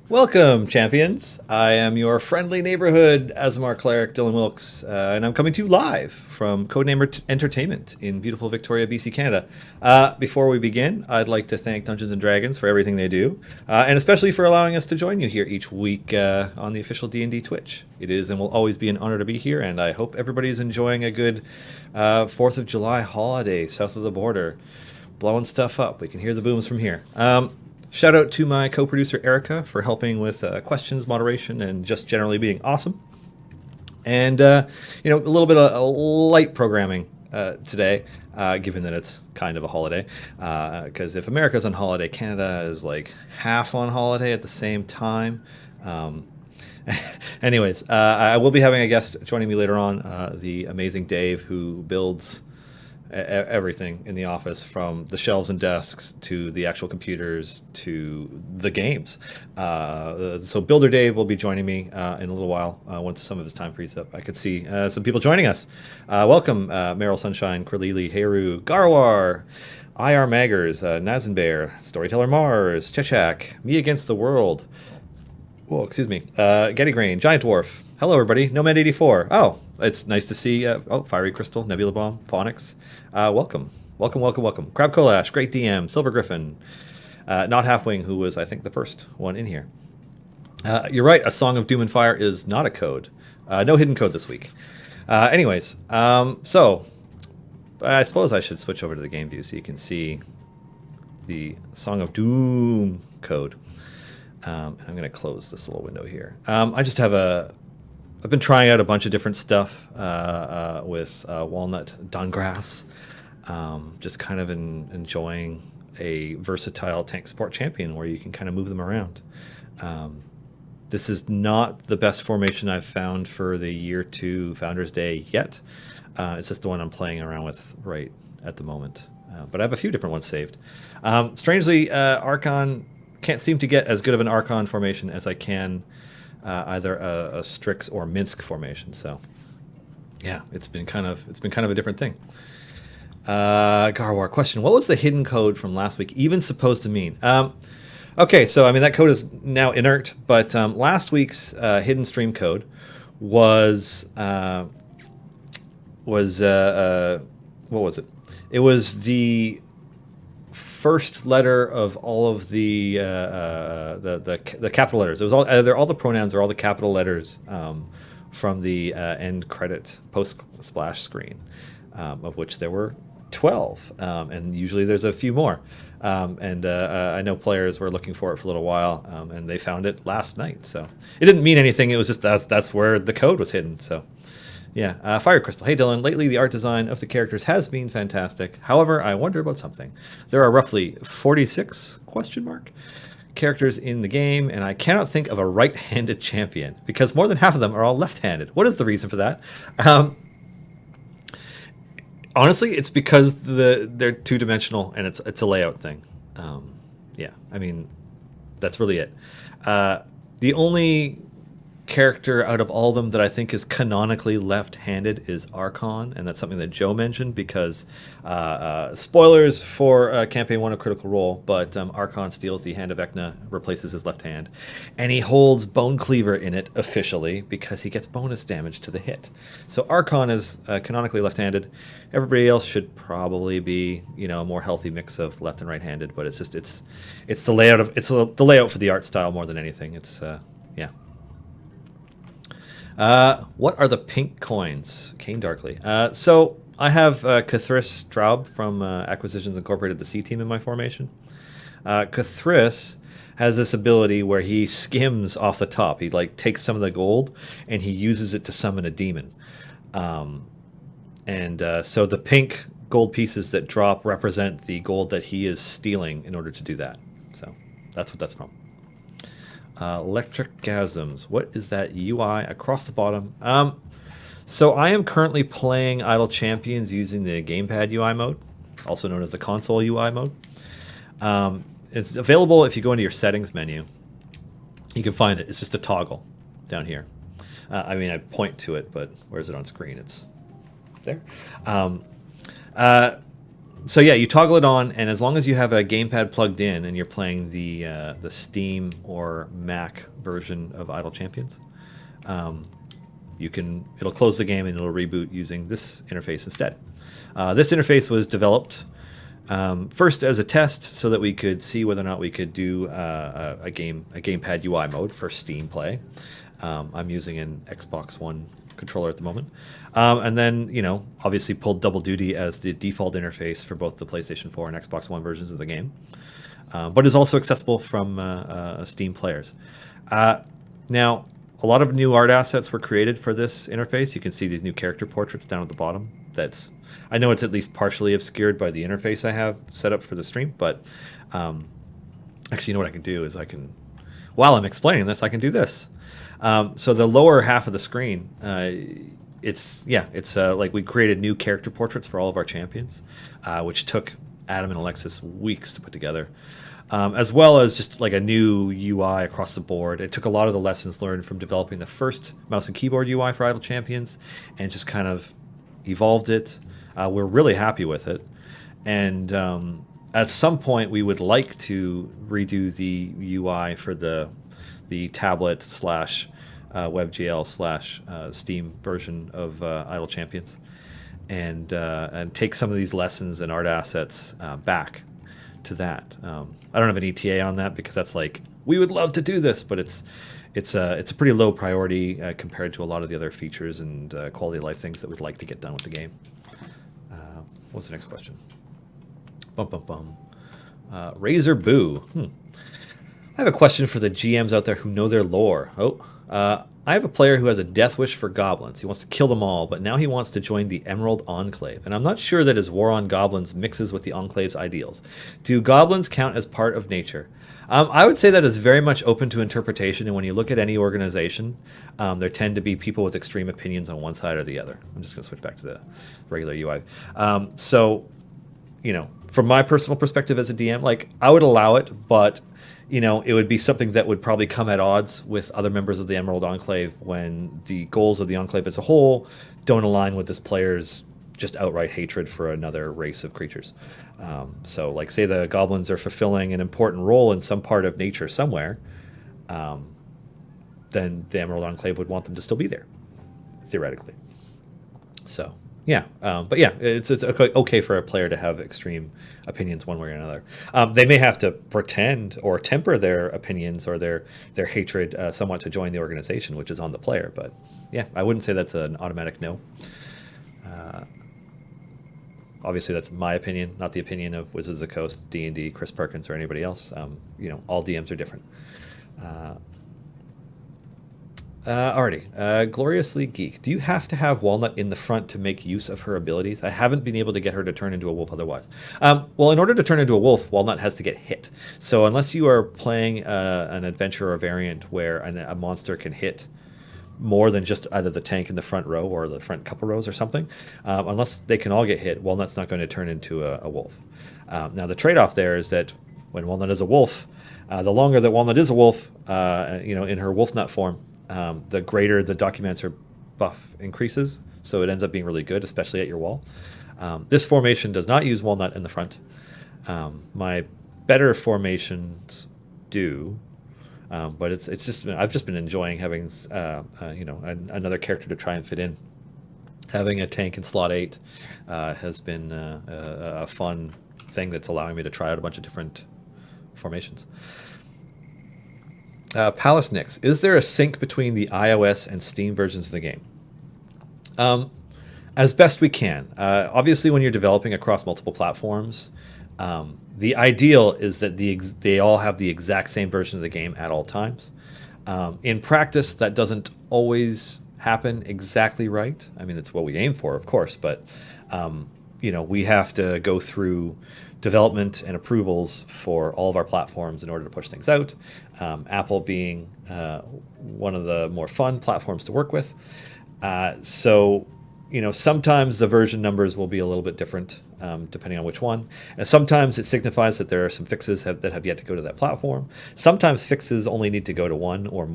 Welcome, champions. I am your friendly neighborhood Asmar cleric, Dylan Wilkes, and I'm coming to you live from Codename Entertainment in beautiful Victoria, BC, Canada. Before we begin, I'd like to thank Dungeons and Dragons for everything they do, and especially for allowing us to join you here each week on the official D&D Twitch. It is and will always be an honor to be here, and I hope everybody is enjoying a good 4th of July holiday south of the border, blowing stuff up. We can hear the booms from here. Shout out to my co-producer Erica for helping with questions, moderation, and just generally being awesome. And a little bit of light programming today, given that it's kind of a holiday. Because if America's on holiday, Canada is like half on holiday at the same time. Anyways, I will be having a guest joining me later on, the amazing Dave, who builds everything in the office, from the shelves and desks to the actual computers to the games. So Builder Dave will be joining me in a little while once some of his time frees up. I could see some people joining us. Welcome, Meryl Sunshine, Corlili, Heru, Garwar, IR Maggers, Nazenbear, Storyteller Mars, Chechak, Me Against the World. Whoa, excuse me. Getty Grain, Giant Dwarf. Hello, everybody. Nomad 84. Oh, it's nice to see. Fiery Crystal, Nebula Bomb, Phonics. Welcome. Crab Kolash, Great DM, Silver Griffin, Not Halfwing, who was, I think, the first one in here. You're right. A Song of Doom and Fire is not a code. No hidden code this week. So I suppose I should switch over to the game view so you can see the Song of Doom code. I'm going to close this little window here. I've been trying out a bunch of different stuff with Walnut Dongrass. Just kind of enjoying a versatile tank support champion where you can kind of move them around. This is not the best formation I've found for the Year 2 Founders Day yet. It's just the one I'm playing around with right at the moment. But I have a few different ones saved. Strangely, Archon can't seem to get as good of an Archon formation as I can either a Strix or Minsk formation. So, yeah, it's been kind of a different thing. Garwar, question: what was the hidden code from last week even supposed to mean? Okay, so I mean that code is now inert, but last week's hidden stream code was what was it? It was the first letter of all of the capital letters. It was all either all the pronouns or all the capital letters from the end credit post splash screen, of which there were 12, and usually there's a few more. I know players were looking for it for a little while, and they found it last night. So it didn't mean anything. It was just that's where the code was hidden. So. Yeah, Fire Crystal. Hey, Dylan. Lately, the art design of the characters has been fantastic. However, I wonder about something. There are roughly 46 characters in the game, and I cannot think of a right-handed champion because more than half of them are all left-handed. What is the reason for that? Honestly, it's because they're two-dimensional, and it's a layout thing. Yeah, I mean, that's really it. The only character out of all of them that I think is canonically left-handed is Archon, and that's something that Joe mentioned because spoilers for campaign 1 of Critical Role, but Archon steals the Hand of Vecna, replaces his left hand, and he holds Bone Cleaver in it officially because he gets bonus damage to the hit. So Archon is canonically left-handed. Everybody else should probably be, a more healthy mix of left and right-handed, but it's the layout the layout for the art style more than anything. It's yeah. What are the pink coins? Kane Darkly. So I have Cathris Straub from Acquisitions Incorporated, the C team in my formation. Cathris has this ability where he skims off the top. He takes some of the gold and he uses it to summon a demon. So the pink gold pieces that drop represent the gold that he is stealing in order to do that. So that's what that's from. Electric Gasms. What is that UI across the bottom? So I am currently playing Idle Champions using the Gamepad UI mode, also known as the console UI mode. It's available if you go into your settings menu. You can find it. It's just a toggle down here. I point to it, but where is it on screen? It's there. So yeah, you toggle it on, and as long as you have a gamepad plugged in and you're playing the Steam or Mac version of Idle Champions, it'll close the game and it'll reboot using this interface instead. This interface was developed first as a test so that we could see whether or not we could do a gamepad UI mode for Steam play. I'm using an Xbox One controller at the moment. And then, obviously pulled Double Duty as the default interface for both the PlayStation 4 and Xbox One versions of the game, but is also accessible from Steam players. Now, a lot of new art assets were created for this interface. You can see these new character portraits down at the bottom. I know it's at least partially obscured by the interface I have set up for the stream, but actually, what I can do is while I'm explaining this, I can do this. So the lower half of the screen, it's like we created new character portraits for all of our champions, which took Adam and Alexis weeks to put together, as well as just like a new UI across the board. It took a lot of the lessons learned from developing the first mouse and keyboard UI for Idle Champions and just kind of evolved it. We're really happy with it. And at some point, we would like to redo the UI for the tablet / WebGL / Steam version of Idle Champions, and take some of these lessons and art assets back to that. I don't have an ETA on that because that's like, we would love to do this, but it's a pretty low priority compared to a lot of the other features and quality of life things that we'd like to get done with the game. What's the next question? Razor Boo. I have a question for the GMs out there who know their lore. I have a player who has a death wish for goblins. He wants to kill them all, but now he wants to join the Emerald Enclave. And I'm not sure that his war on goblins mixes with the Enclave's ideals. Do goblins count as part of nature? I would say that is very much open to interpretation. And when you look at any organization, there tend to be people with extreme opinions on one side or the other. I'm just going to switch back to the regular UI. From my personal perspective as a DM, I would allow it, but it would be something that would probably come at odds with other members of the Emerald Enclave when the goals of the Enclave as a whole don't align with this player's just outright hatred for another race of creatures. Say the goblins are fulfilling an important role in some part of nature somewhere, then the Emerald Enclave would want them to still be there, theoretically. So... it's okay for a player to have extreme opinions one way or another. They may have to pretend or temper their opinions or their hatred somewhat to join the organization, which is on the player. But yeah, I wouldn't say that's an automatic no. Obviously, that's my opinion, not the opinion of Wizards of the Coast, D&D, Chris Perkins, or anybody else. All DMs are different. Alrighty, Gloriously Geek. Do you have to have Walnut in the front to make use of her abilities? I haven't been able to get her to turn into a wolf otherwise. Well, in order to turn into a wolf, Walnut has to get hit. So unless you are playing an adventure or variant where a monster can hit more than just either the tank in the front row or the front couple rows or something, unless they can all get hit, Walnut's not going to turn into a wolf. Now, the trade-off there is that when Walnut is a wolf, the longer that Walnut is a wolf, in her wolf nut form, the greater the Documancer buff increases, so it ends up being really good, especially at your wall. This formation does not use Walnut in the front. My better formations do, but it's just I've just been enjoying having another character to try and fit in. Having a tank in slot 8 has been a fun thing that's allowing me to try out a bunch of different formations. Palace Nix, is there a sync between the iOS and Steam versions of the game? As best we can. Obviously, when you're developing across multiple platforms, the ideal is that they all have the exact same version of the game at all times. In practice, that doesn't always happen exactly right. I mean, it's what we aim for, of course, but we have to go through development and approvals for all of our platforms in order to push things out. Apple being one of the more fun platforms to work with. So sometimes the version numbers will be a little bit different depending on which one. And sometimes it signifies that there are some fixes that have yet to go to that platform. Sometimes fixes only need to go to one or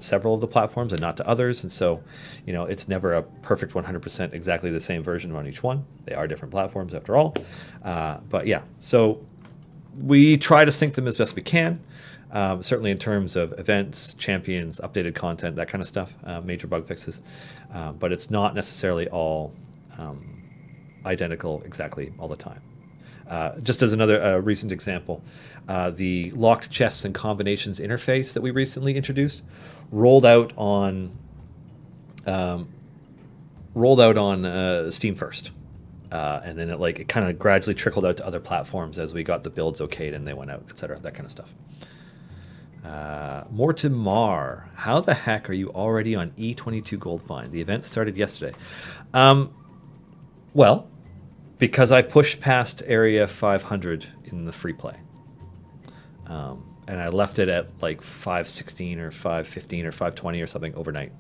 several of the platforms and not to others. And so, it's never a perfect 100% exactly the same version on each one. They are different platforms after all. But yeah, so we try to sync them as best we can. Certainly in terms of events, champions, updated content, that kind of stuff, major bug fixes. But it's not necessarily all identical exactly all the time. Just as another recent example, the locked chests and combinations interface that we recently introduced rolled out on Steam first. And then it kind of gradually trickled out to other platforms as we got the builds okayed and they went out, etc. That kind of stuff. Morton Mar, how the heck are you already on E22 Gold Find? The event started yesterday. Well, because I pushed past Area 500 in the free play. And I left it at like 516 or 515 or 520 or something overnight.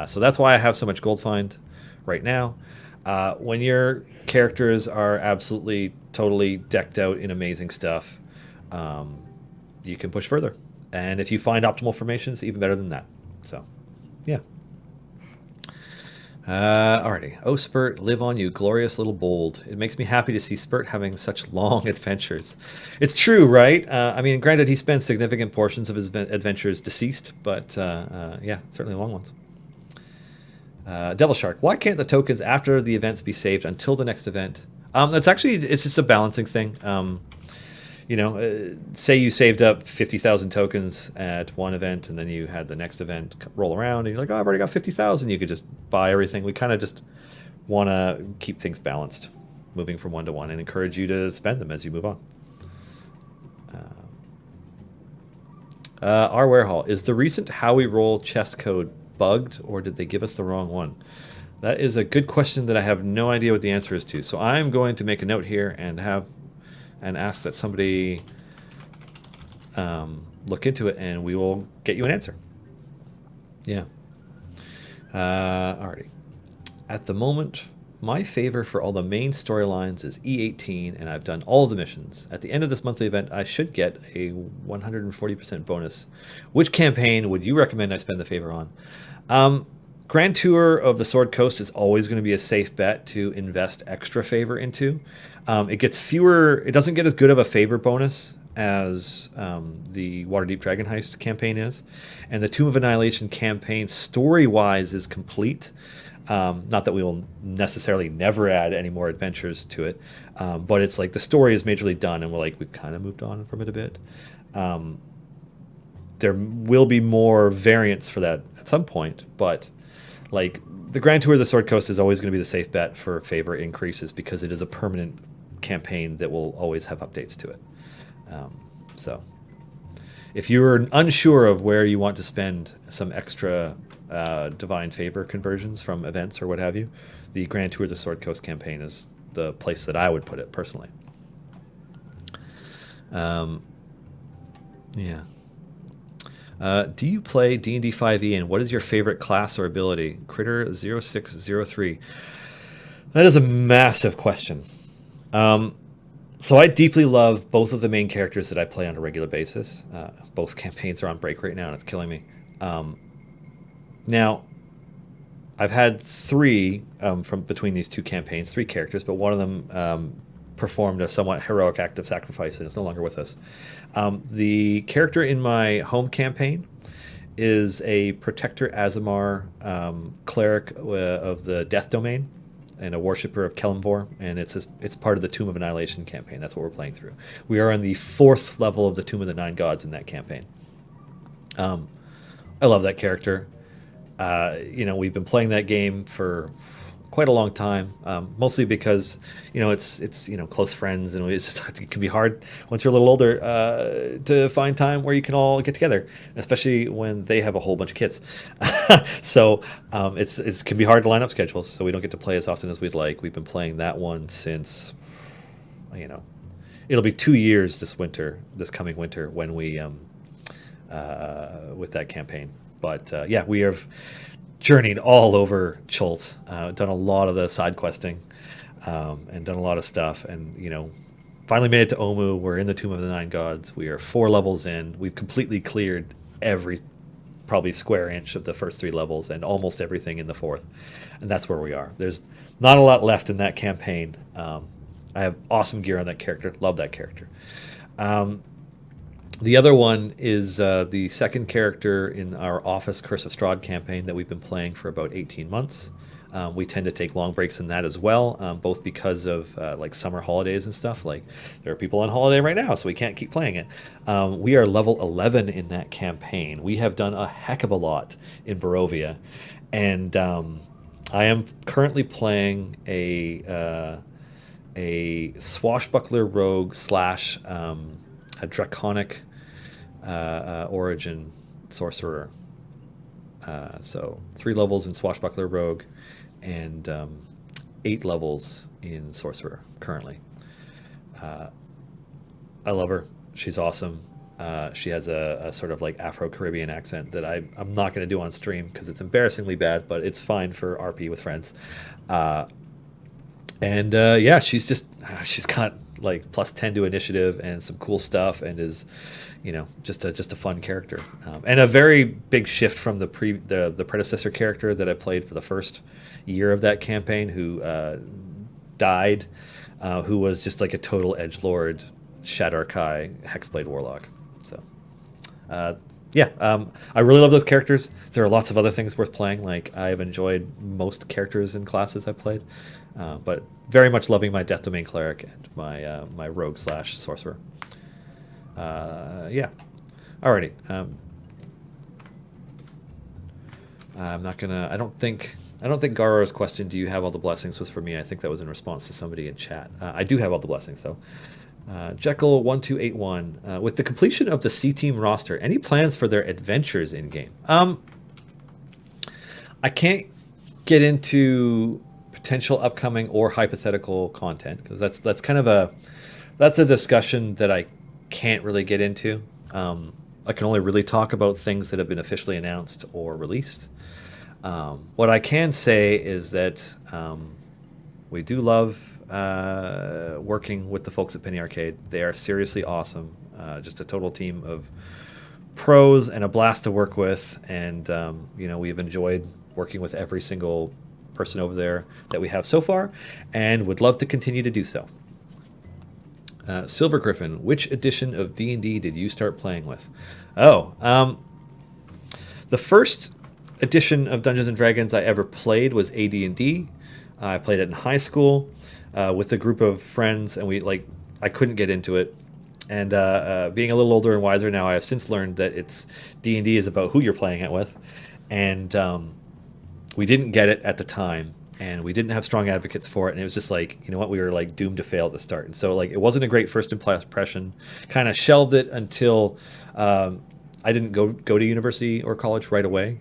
So that's why I have so much Gold Find right now. When your characters are absolutely, totally decked out in amazing stuff, you can push further. And if you find optimal formations, even better than that. So, yeah. Alrighty. Oh, Spurt, live on, you glorious little bold. It makes me happy to see Spurt having such long adventures. It's true, right? I mean, granted, he spends significant portions of his adventures deceased, but yeah, certainly long ones. Devil Shark, why can't the tokens after the events be saved until the next event? It's just a balancing thing. Say you saved up 50,000 tokens at one event, and then you had the next event roll around, and you're like, oh, I've already got 50,000. You could just buy everything. We kind of just want to keep things balanced, moving from one to one, and encourage you to spend them as you move on. Our Warehall, is the recent How We Roll chest code bugged, or did they give us the wrong one? That is a good question that I have no idea what the answer is to. So I'm going to make a note here and ask that somebody look into it, and we will get you an answer. Yeah. Alrighty. At the moment, my favor for all the main storylines is E18, and I've done all of the missions. At the end of this monthly event, I should get a 140% bonus. Which campaign would you recommend I spend the favor on? Grand Tour of the Sword Coast is always going to be a safe bet to invest extra favor into. It gets fewer. It doesn't get as good of a favor bonus as the Waterdeep Dragon Heist campaign is, and the Tomb of Annihilation campaign story-wise is complete. Not that we will necessarily never add any more adventures to it, but it's like the story is majorly done, and we've kind of moved on from it a bit. There will be more variants for that at some point, but like the Grand Tour of the Sword Coast is always going to be the safe bet for favor increases because it is a permanent campaign that will always have updates to it. So if you're unsure of where you want to spend some extra divine favor conversions from events or what have you, the Grand Tour of the Sword Coast campaign is the place that I would put it personally. Yeah. Do you play D&D 5e, and what is your favorite class or ability? Critter 0603. That is a massive question. So I deeply love both of the main characters that I play on a regular basis. Both campaigns are on break right now, and it's killing me. Now, I've had three from between these two campaigns, three characters, but one of them performed a somewhat heroic act of sacrifice and is no longer with us. The character in my home campaign is a Protector Azamar cleric of the Death Domain and a worshipper of Kelemvor, and it's part of the Tomb of Annihilation campaign. That's what we're playing through. We are on the 4th level of the Tomb of the Nine Gods in that campaign. I love that character. We've been playing that game for quite a long time, mostly because it's close friends, and it can be hard once you're a little older to find time where you can all get together, especially when they have a whole bunch of kids. So it can be hard to line up schedules, so we don't get to play as often as we'd like. We've been playing that one since it'll be 2 years this coming winter when we with that campaign. But yeah, we have journeyed all over Chult, done a lot of the side questing, and done a lot of stuff. And finally made it to Omu. We're in the Tomb of the Nine Gods. We are 4 levels in. We've completely cleared every probably square inch of the first 3 levels and almost everything in the fourth, and that's where we are. There's not a lot left in that campaign. I have awesome gear on that character. Love that character. The other one is the second character in our Office Curse of Strahd campaign that we've been playing for about 18 months. We tend to take long breaks in that as well, both because of like summer holidays and stuff. Like there are people on holiday right now, so we can't keep playing it. We are level 11 in that campaign. We have done a heck of a lot in Barovia, and I am currently playing a swashbuckler rogue slash a draconic origin sorcerer. So 3 levels in swashbuckler rogue and 8 levels in sorcerer currently. I love her. She's awesome. She has a sort of like Afro-Caribbean accent that I'm not going to do on stream because it's embarrassingly bad, but it's fine for RP with friends. And yeah, she's got like +10 to initiative and some cool stuff, and is just a fun character, and a very big shift from the predecessor character that I played for the first year of that campaign, who died, who was just like a total edgelord Shadar Kai Hexblade Warlock. So yeah, I really love those characters. There are lots of other things worth playing. Like I've enjoyed most characters and classes I've played, but very much loving my Death Domain Cleric and my Rogue slash Sorcerer. Yeah. Alrighty. I'm not gonna. I don't think Garo's question, "Do you have all the blessings?" was for me. I think that was in response to somebody in chat. I do have all the blessings though. Jekyll1281, with the completion of the C Team roster, any plans for their adventures in game? I can't get into potential upcoming or hypothetical content because that's kind of a discussion that I can't really get into. I can only really talk about things that have been officially announced or released. What I can say is that we do love working with the folks at Penny Arcade. They are seriously awesome. Just a total team of pros and a blast to work with. And we've enjoyed working with every single person over there that we have so far, and would love to continue to do so. Silver Griffin, which edition of D&D did you start playing with? The first edition of Dungeons and Dragons I ever played was AD&D. I played it in high school with a group of friends, and I couldn't get into it. And being a little older and wiser now, I have since learned that D&D is about who you're playing it with, and we didn't get it at the time, and we didn't have strong advocates for it, and it was just like, you know what, we were like doomed to fail at the start. And so it wasn't a great first impression. Kind of shelved it until I didn't go to university or college right away,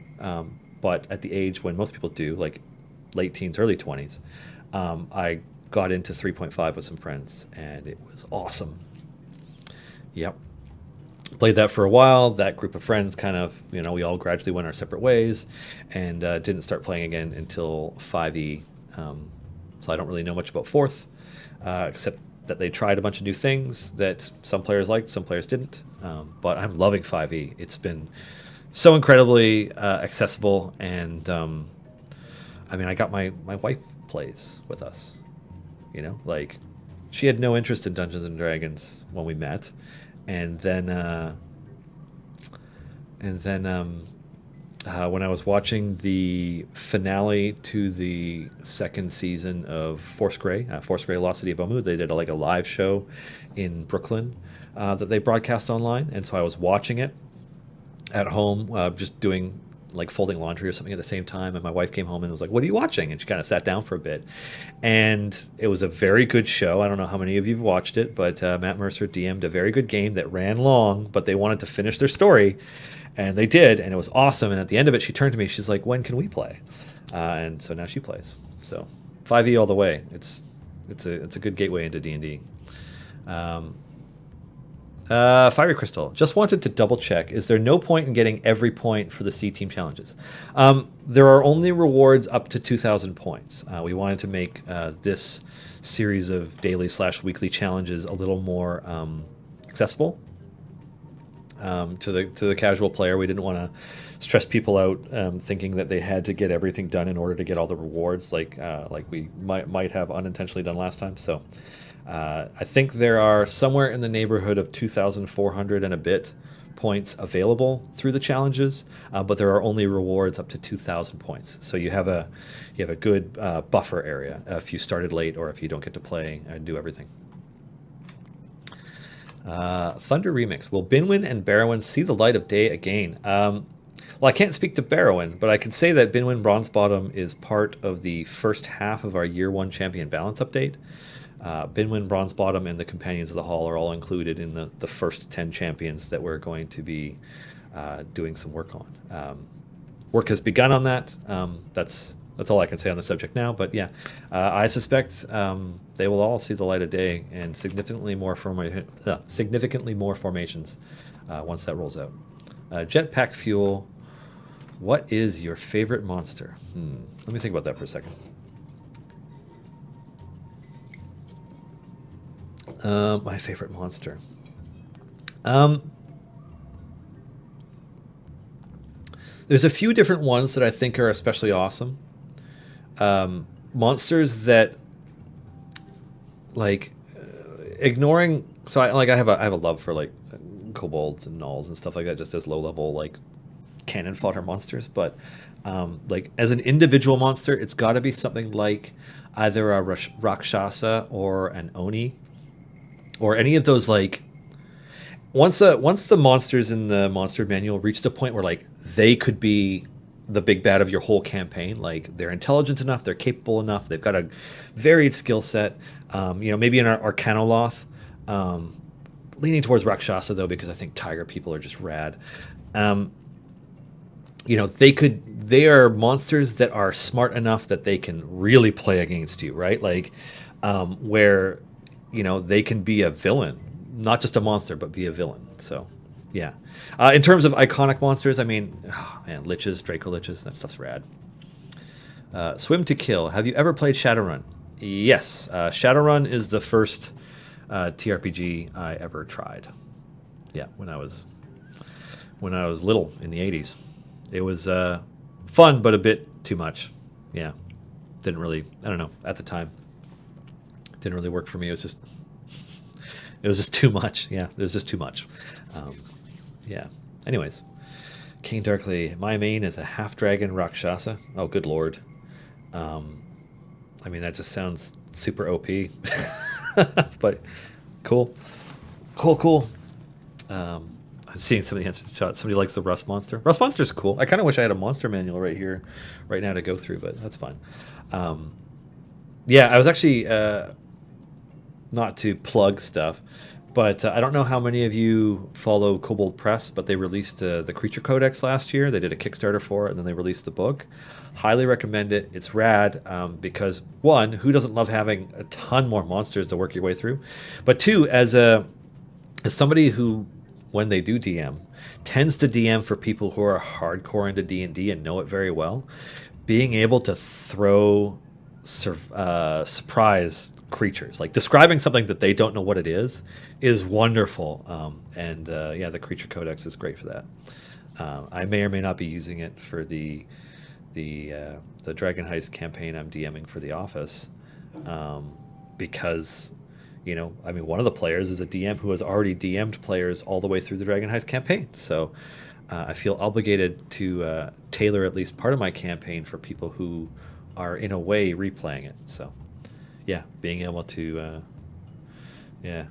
but at the age when most people do, like late teens, early 20s, I got into 3.5 with some friends, and it was awesome. Yep. Played that for a while. That group of friends kind of, we all gradually went our separate ways, and didn't start playing again until 5e. So I don't really know much about 4th, except that they tried a bunch of new things that some players liked, some players didn't. But I'm loving 5e. It's been so incredibly accessible, and I got my wife plays with us. She had no interest in Dungeons and Dragons when we met. And then when I was watching the finale to the second season of Force Grey, Lost City of Omu, they did a live show in Brooklyn that they broadcast online. And so I was watching it at home, just doing folding laundry or something at the same time, and my wife came home and was like, "What are you watching?" And she kind of sat down for a bit, and it was a very good show. I don't know how many of you have watched it, but Matt Mercer DM'd a very good game that ran long, but they wanted to finish their story, and they did, and it was awesome. And at the end of it, she turned to me, she's like, "When can we play?" And so now she plays. So 5e all the way. It's a good gateway into D&D. Fiery Crystal. Just wanted to double check. Is there no point in getting every point for the C Team challenges? There are only rewards up to 2,000 points. We wanted to make this series of daily/weekly challenges a little more accessible to the casual player. We didn't want to stress people out thinking that they had to get everything done in order to get all the rewards, like we might have unintentionally done last time. So I think there are somewhere in the neighborhood of 2,400 and a bit points available through the challenges, but there are only rewards up to 2,000 points. So you have a good buffer area if you started late or if you don't get to play and do everything. Thunder Remix. Will Binwin and Barrowin see the light of day again? Well, I can't speak to Barrowin, but I can say that Binwin Bronze Bottom is part of the first half of our Year 1 Champion Balance update. Binwin Bronze Bottom and the Companions of the Hall are all included in the first 10 champions that we're going to be doing some work on. Work has begun on that. That's all I can say on the subject now. But yeah, I suspect they will all see the light of day and significantly more formations once that rolls out. Jetpack Fuel. What is your favorite monster? Let me think about that for a second. My favorite monster. There's a few different ones that I think are especially awesome. Monsters that, like, ignoring. So I have a love for like kobolds and gnolls and stuff like that, just as low level like cannon fodder monsters. But like as an individual monster, it's got to be something like either a Rakshasa or an Oni, or any of those. Like once the monsters in the monster manual reach the point where like they could be the big bad of your whole campaign, like they're intelligent enough, they're capable enough, they've got a varied skill set. Maybe in our Arcanoloth, leaning towards Rakshasa though, because I think tiger people are just rad. They are monsters that are smart enough that they can really play against you, right? Like where they can be a villain, not just a monster, but be a villain. So yeah. In terms of iconic monsters, I mean, liches, Draco liches, that stuff's rad. Swim to Kill. Have you ever played Shadowrun? Yes. Shadowrun is the first TRPG I ever tried. Yeah, when I was little in the 80s. It was fun, but a bit too much. Yeah. Didn't really, I don't know, at the time. Didn't really work for me. It was just too much. Yeah, it was just too much. Yeah. Anyways, King Darkly. My main is a half dragon Rakshasa. Oh, good lord. I mean, that just sounds super OP. But cool. I'm seeing some of the answers to chat. Somebody likes the Rust Monster. Rust Monster's cool. I kind of wish I had a monster manual right here, right now to go through, but that's fine. Yeah, I was actually, not to plug stuff, but I don't know how many of you follow Kobold Press, but they released the Creature Codex last year. They did a Kickstarter for it, and then they released the book. Highly recommend it. It's rad because, one, who doesn't love having a ton more monsters to work your way through? But two, as somebody who, when they do DM, tends to DM for people who are hardcore into D&D and know it very well, being able to throw surprise creatures, like describing something that they don't know what it is wonderful. The Creature Codex is great for that. I may or may not be using it for the Dragon Heist campaign I'm DMing for The Office, because one of the players is a DM who has already DM'd players all the way through the Dragon Heist campaign. So I feel obligated to tailor at least part of my campaign for people who are in a way replaying it. So yeah, being able to yeah.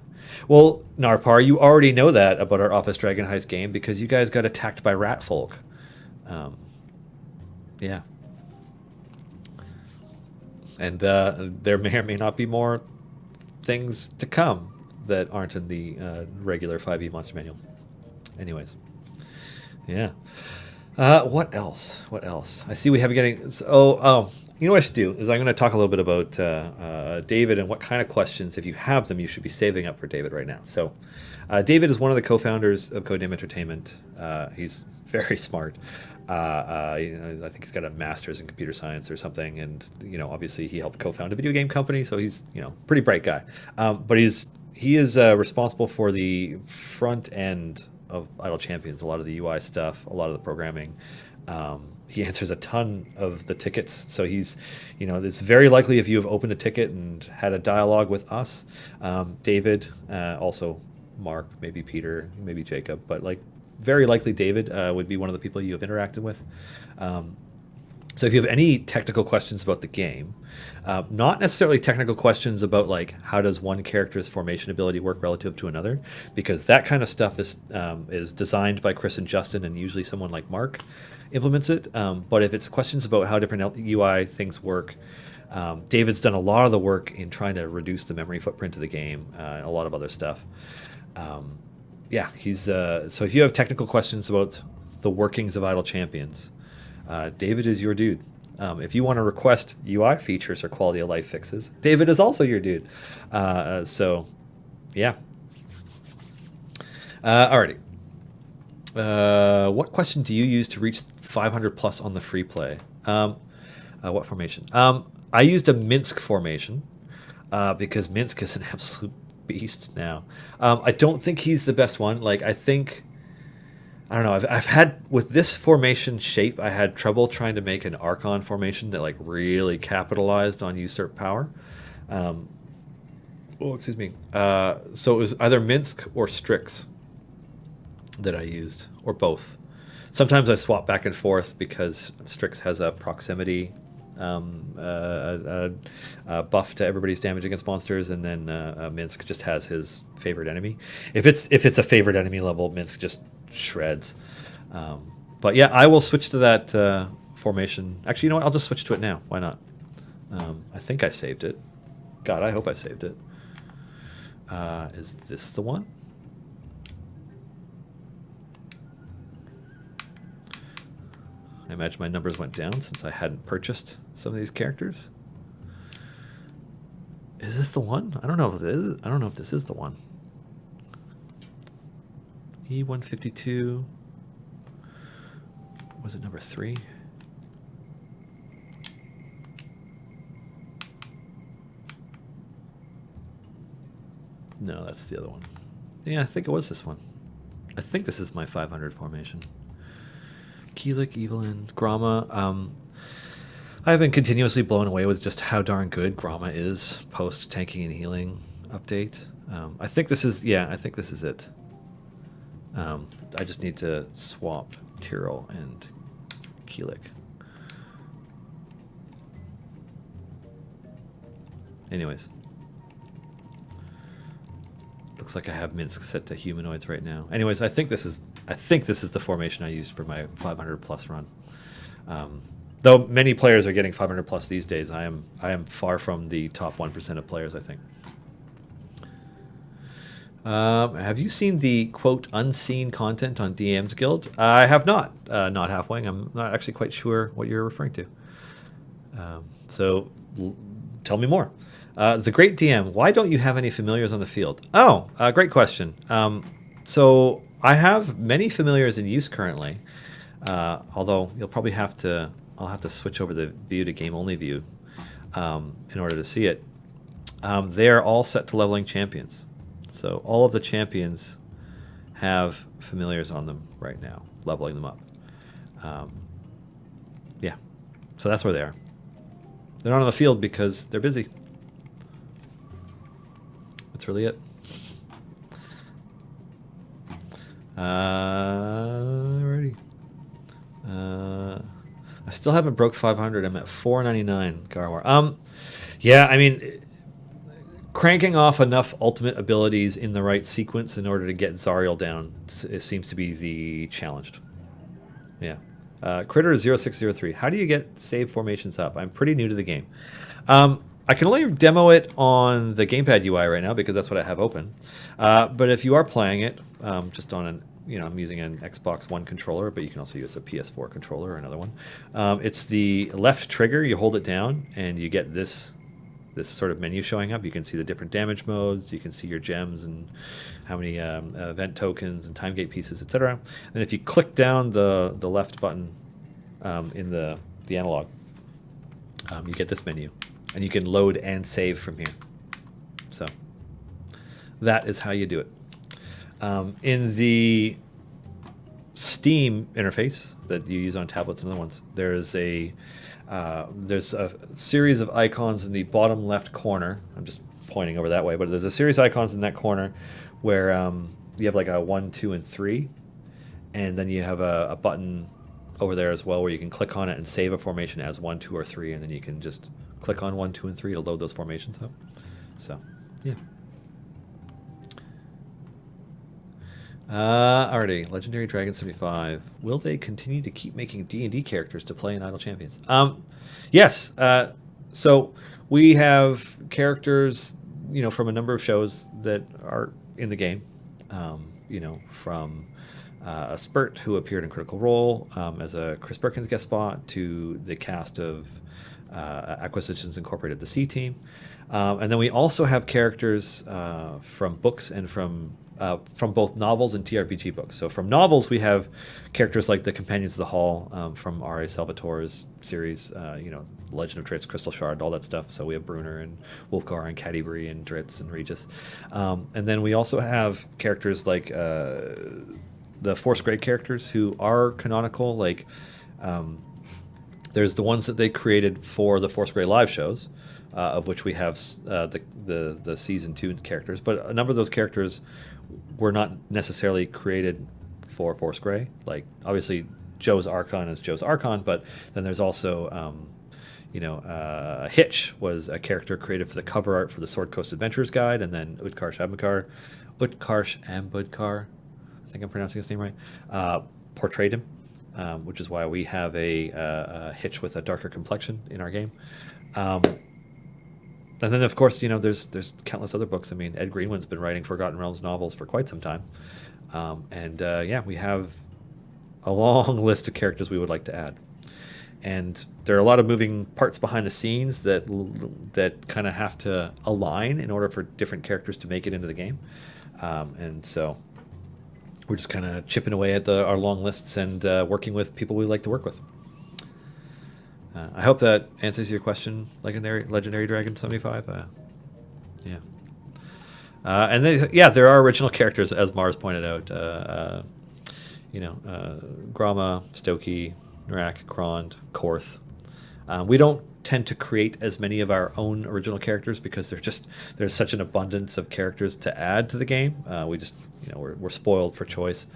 Well, Narpar, you already know that about our Office Dragon Heist game because you guys got attacked by rat folk. Yeah. And there may or may not be more things to come that aren't in the regular 5e Monster Manual. Anyways. Yeah. What else? I see we have getting... You know what I should do is I'm going to talk a little bit about David and what kind of questions, if you have them, you should be saving up for David right now. So, David is one of the co-founders of Codename Entertainment. He's very smart. I think he's got a master's in computer science or something, and obviously he helped co-found a video game company, so he's pretty bright guy. But he is responsible for the front end of Idle Champions, a lot of the UI stuff, a lot of the programming. He answers a ton of the tickets, so it's very likely if you have opened a ticket and had a dialogue with us, David, also Mark, maybe Peter, maybe Jacob, but very likely David would be one of the people you have interacted with. So if you have any technical questions about the game, not necessarily technical questions about how does one character's formation ability work relative to another, because that kind of stuff is designed by Chris and Justin, and usually someone like Mark implements it. But if it's questions about how different UI things work, David's done a lot of the work in trying to reduce the memory footprint of the game, and a lot of other stuff. He's so if you have technical questions about the workings of Idle Champions, David is your dude. If you want to request UI features or quality of life fixes, David is also your dude. Alrighty. What question do you use to reach 500 plus on the free play? What formation? I used a Minsk formation because Minsk is an absolute beast now. I don't think he's the best one. I don't know. I've had with this formation shape, I had trouble trying to make an Archon formation that really capitalized on usurp power. Excuse me. So it was either Minsk or Strix that I used, or both. Sometimes I swap back and forth because Strix has a proximity buff to everybody's damage against monsters, and then Minsk just has his favorite enemy. If it's a favorite enemy level, Minsk just shreds. But yeah, I will switch to that formation. Actually, you know what? I'll just switch to it now. Why not? I think I saved it. God, I hope I saved it. Is this the one? I imagine my numbers went down since I hadn't purchased some of these characters. Is this the one? I don't know if it is. I don't know if this is the one. E152. Was it number 3? No, that's the other one. Yeah, I think it was this one. I think this is my 500 formation. Keelik, Evelyn, Gromma. I've been continuously blown away with just how darn good Gromma is post tanking and healing update. I think this is it. I just need to swap Tyrell and Keelik. Anyways. Looks like I have Minsk set to humanoids right now. Anyways, I think this is the formation I used for my 500 plus run. Though many players are getting 500 plus these days, I am far from the top 1% of players, I think. Have you seen the quote unseen content on DM's Guild? I have not. Not Halfwing. I'm not actually quite sure what you're referring to. So tell me more. The Great DM, why don't you have any familiars on the field? Oh, great question. So I have many familiars in use currently, although I'll have to switch over the view to game only view in order to see it. They are all set to leveling champions. So all of the champions have familiars on them right now, leveling them up. Yeah, so that's where they are. They're not on the field because they're busy. That's really it. Alrighty. I still haven't broke 500. I'm at 499 Garwar. Yeah, I mean, cranking off enough ultimate abilities in the right sequence in order to get Zariel down, it seems to be the challenge. Yeah. Critter0603. How do you get save formations up? I'm pretty new to the game. I can only demo it on the gamepad UI right now because that's what I have open. But if you are playing it just on an I'm using an Xbox One controller, but you can also use a PS4 controller or another one. It's the left trigger. You hold it down, and you get this sort of menu showing up. You can see the different damage modes. You can see your gems and how many event tokens and time gate pieces, etc. And if you click down the left button in the analog, you get this menu, and you can load and save from here. So that is how you do it. In the Steam interface that you use on tablets and other ones, there's a series of icons in the bottom left corner. I'm just pointing over that way, but there's a series of icons in that corner where you have like a 1, 2, and 3, and then you have a button over there as well where you can click on it and save a formation as 1, 2, or 3, and then you can just click on 1, 2, and 3 to load those formations up. So, yeah. Alrighty, Legendary Dragon 75. Will they continue to keep making D&D characters to play in Idle Champions? Yes. So we have characters, from a number of shows that are in the game. From a Spurt, who appeared in Critical Role as a Chris Perkins guest spot, to the cast of Acquisitions Incorporated, the C Team. And then we also have characters from books and from both novels and TRPG books. So from novels, we have characters like the Companions of the Hall from R.A. Salvatore's series, Legend of Drizzt, Crystal Shard, all that stuff. So we have Bruner and Wolfgar and Catti-brie and Drizzt and Regis. And then we also have characters like the Force Grey characters who are canonical. Like there's the ones that they created for the Force Grey live shows, of which we have the season 2 characters. But a number of those characters were not necessarily created for Force Grey. Like, obviously, Joe's Archon is Joe's Archon, but then there's also, Hitch was a character created for the cover art for the Sword Coast Adventurers Guide, and then Utkarsh Ambudkar, I think I'm pronouncing his name right, portrayed him, which is why we have a Hitch with a darker complexion in our game. And then, of course, there's countless other books. I mean, Ed Greenwood's been writing Forgotten Realms novels for quite some time. We have a long list of characters we would like to add. And there are a lot of moving parts behind the scenes that kind of have to align in order for different characters to make it into the game. And so we're just kind of chipping away at our long lists and working with people we like to work with. I hope that answers your question, Legendary Dragon 75. And there are original characters, as Mars pointed out. Gromma, Stokey, Narak, Krond, Korth. We don't tend to create as many of our own original characters because there's such an abundance of characters to add to the game. We're spoiled for choice.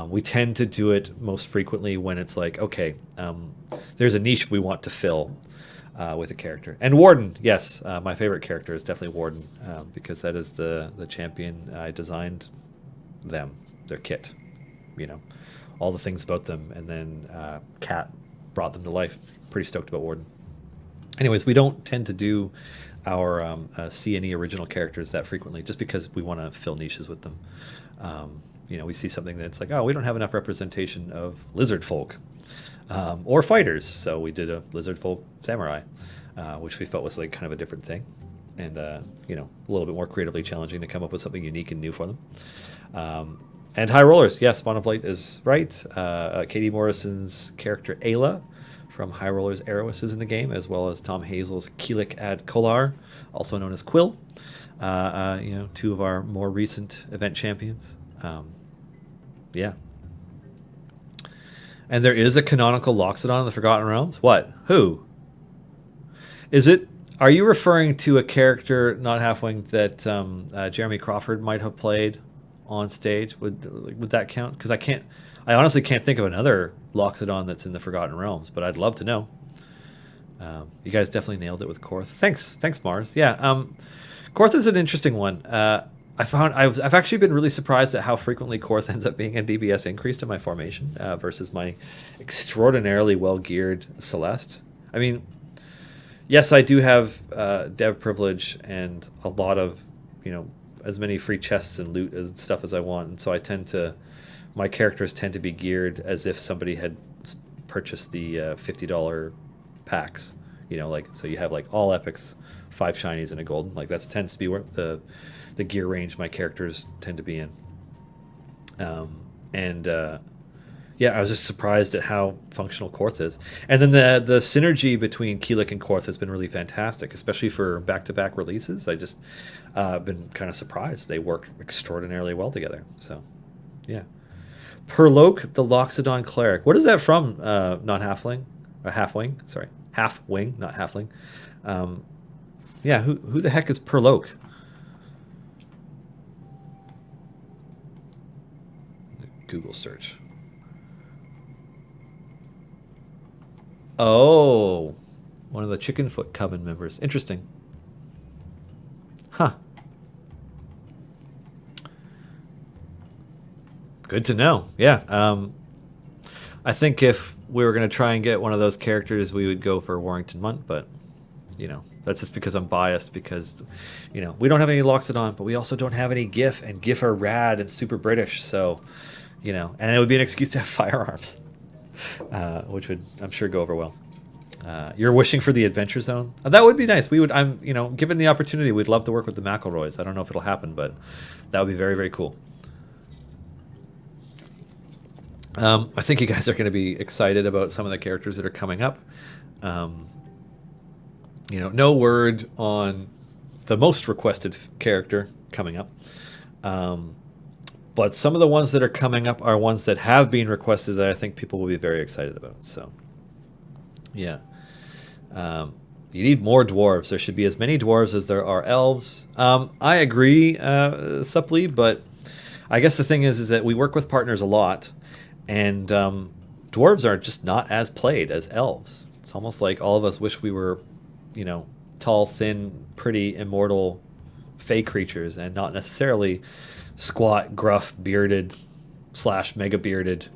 We tend to do it most frequently when it's like, okay, there's a niche we want to fill with a character. And Warden, yes, my favorite character is definitely Warden, because that is the champion. I designed them, their kit, all the things about them, and then Kat brought them to life. Pretty stoked about Warden. Anyways, we don't tend to do our see any original characters that frequently, just because we want to fill niches with them. We see something that's like, oh, we don't have enough representation of lizard folk or fighters, so we did a lizard folk samurai, which we felt was like kind of a different thing, and a little bit more creatively challenging to come up with something unique and new for them. And High Rollers, yes, Spawn of Light is right. Katie Morrison's character Ayla from High Rollers Eros is in the game, as well as Tom Hazel's Keelik Ad Kolar, also known as Quill. Two of our more recent event champions. And there is a canonical Loxodon in the Forgotten Realms. What? Who? Is it? Are you referring to a character, not Halfwing, that Jeremy Crawford might have played on stage? Would that count? Because I honestly can't think of another Loxodon that's in the Forgotten Realms, but I'd love to know. You guys definitely nailed it with Korth. Thanks, Mars. Yeah, Korth is an interesting one. I've actually been really surprised at how frequently Korth ends up being a DBS increase to my formation versus my extraordinarily well-geared Celeste. I mean, yes, I do have dev privilege and a lot of, as many free chests and loot and stuff as I want, and so my characters tend to be geared as if somebody had purchased the $50 packs. Like, so you have like all epics, 5 shinies and a golden. Like, that tends to be where the gear range my characters tend to be in. And yeah, I was just surprised at how functional Korth is. And then the synergy between Keelik and Korth has been really fantastic, especially for back-to-back releases. I just been kind of surprised. They work extraordinarily well together. So, yeah. Perloke, the Loxodon Cleric. What is that from? Not Halfling? Or Halfwing? Sorry. Halfwing, not Halfling. Yeah, who the heck is Perloke? Google search. Oh, one of the Chickenfoot Coven members. Interesting. Huh. Good to know. Yeah. I think if we were going to try and get one of those characters, we would go for Warrington Munt, but, that's just because I'm biased because, we don't have any Loxodon, but we also don't have any GIF, and GIF are rad and super British, so, and it would be an excuse to have firearms. Which would, I'm sure, go over well. You're wishing for the Adventure Zone? That would be nice. Given the opportunity, we'd love to work with the McElroys. I don't know if it'll happen, but that would be very, very cool. I think you guys are going to be excited about some of the characters that are coming up. No word on the most requested character coming up. But some of the ones that are coming up are ones that have been requested that I think people will be very excited about. So, yeah. You need more dwarves. There should be as many dwarves as there are elves. I agree, Supply, but I guess the thing is that we work with partners a lot, and dwarves are just not as played as elves. It's almost like all of us wish we were, tall, thin, pretty, immortal, fey creatures, and not necessarily squat, gruff, bearded / mega bearded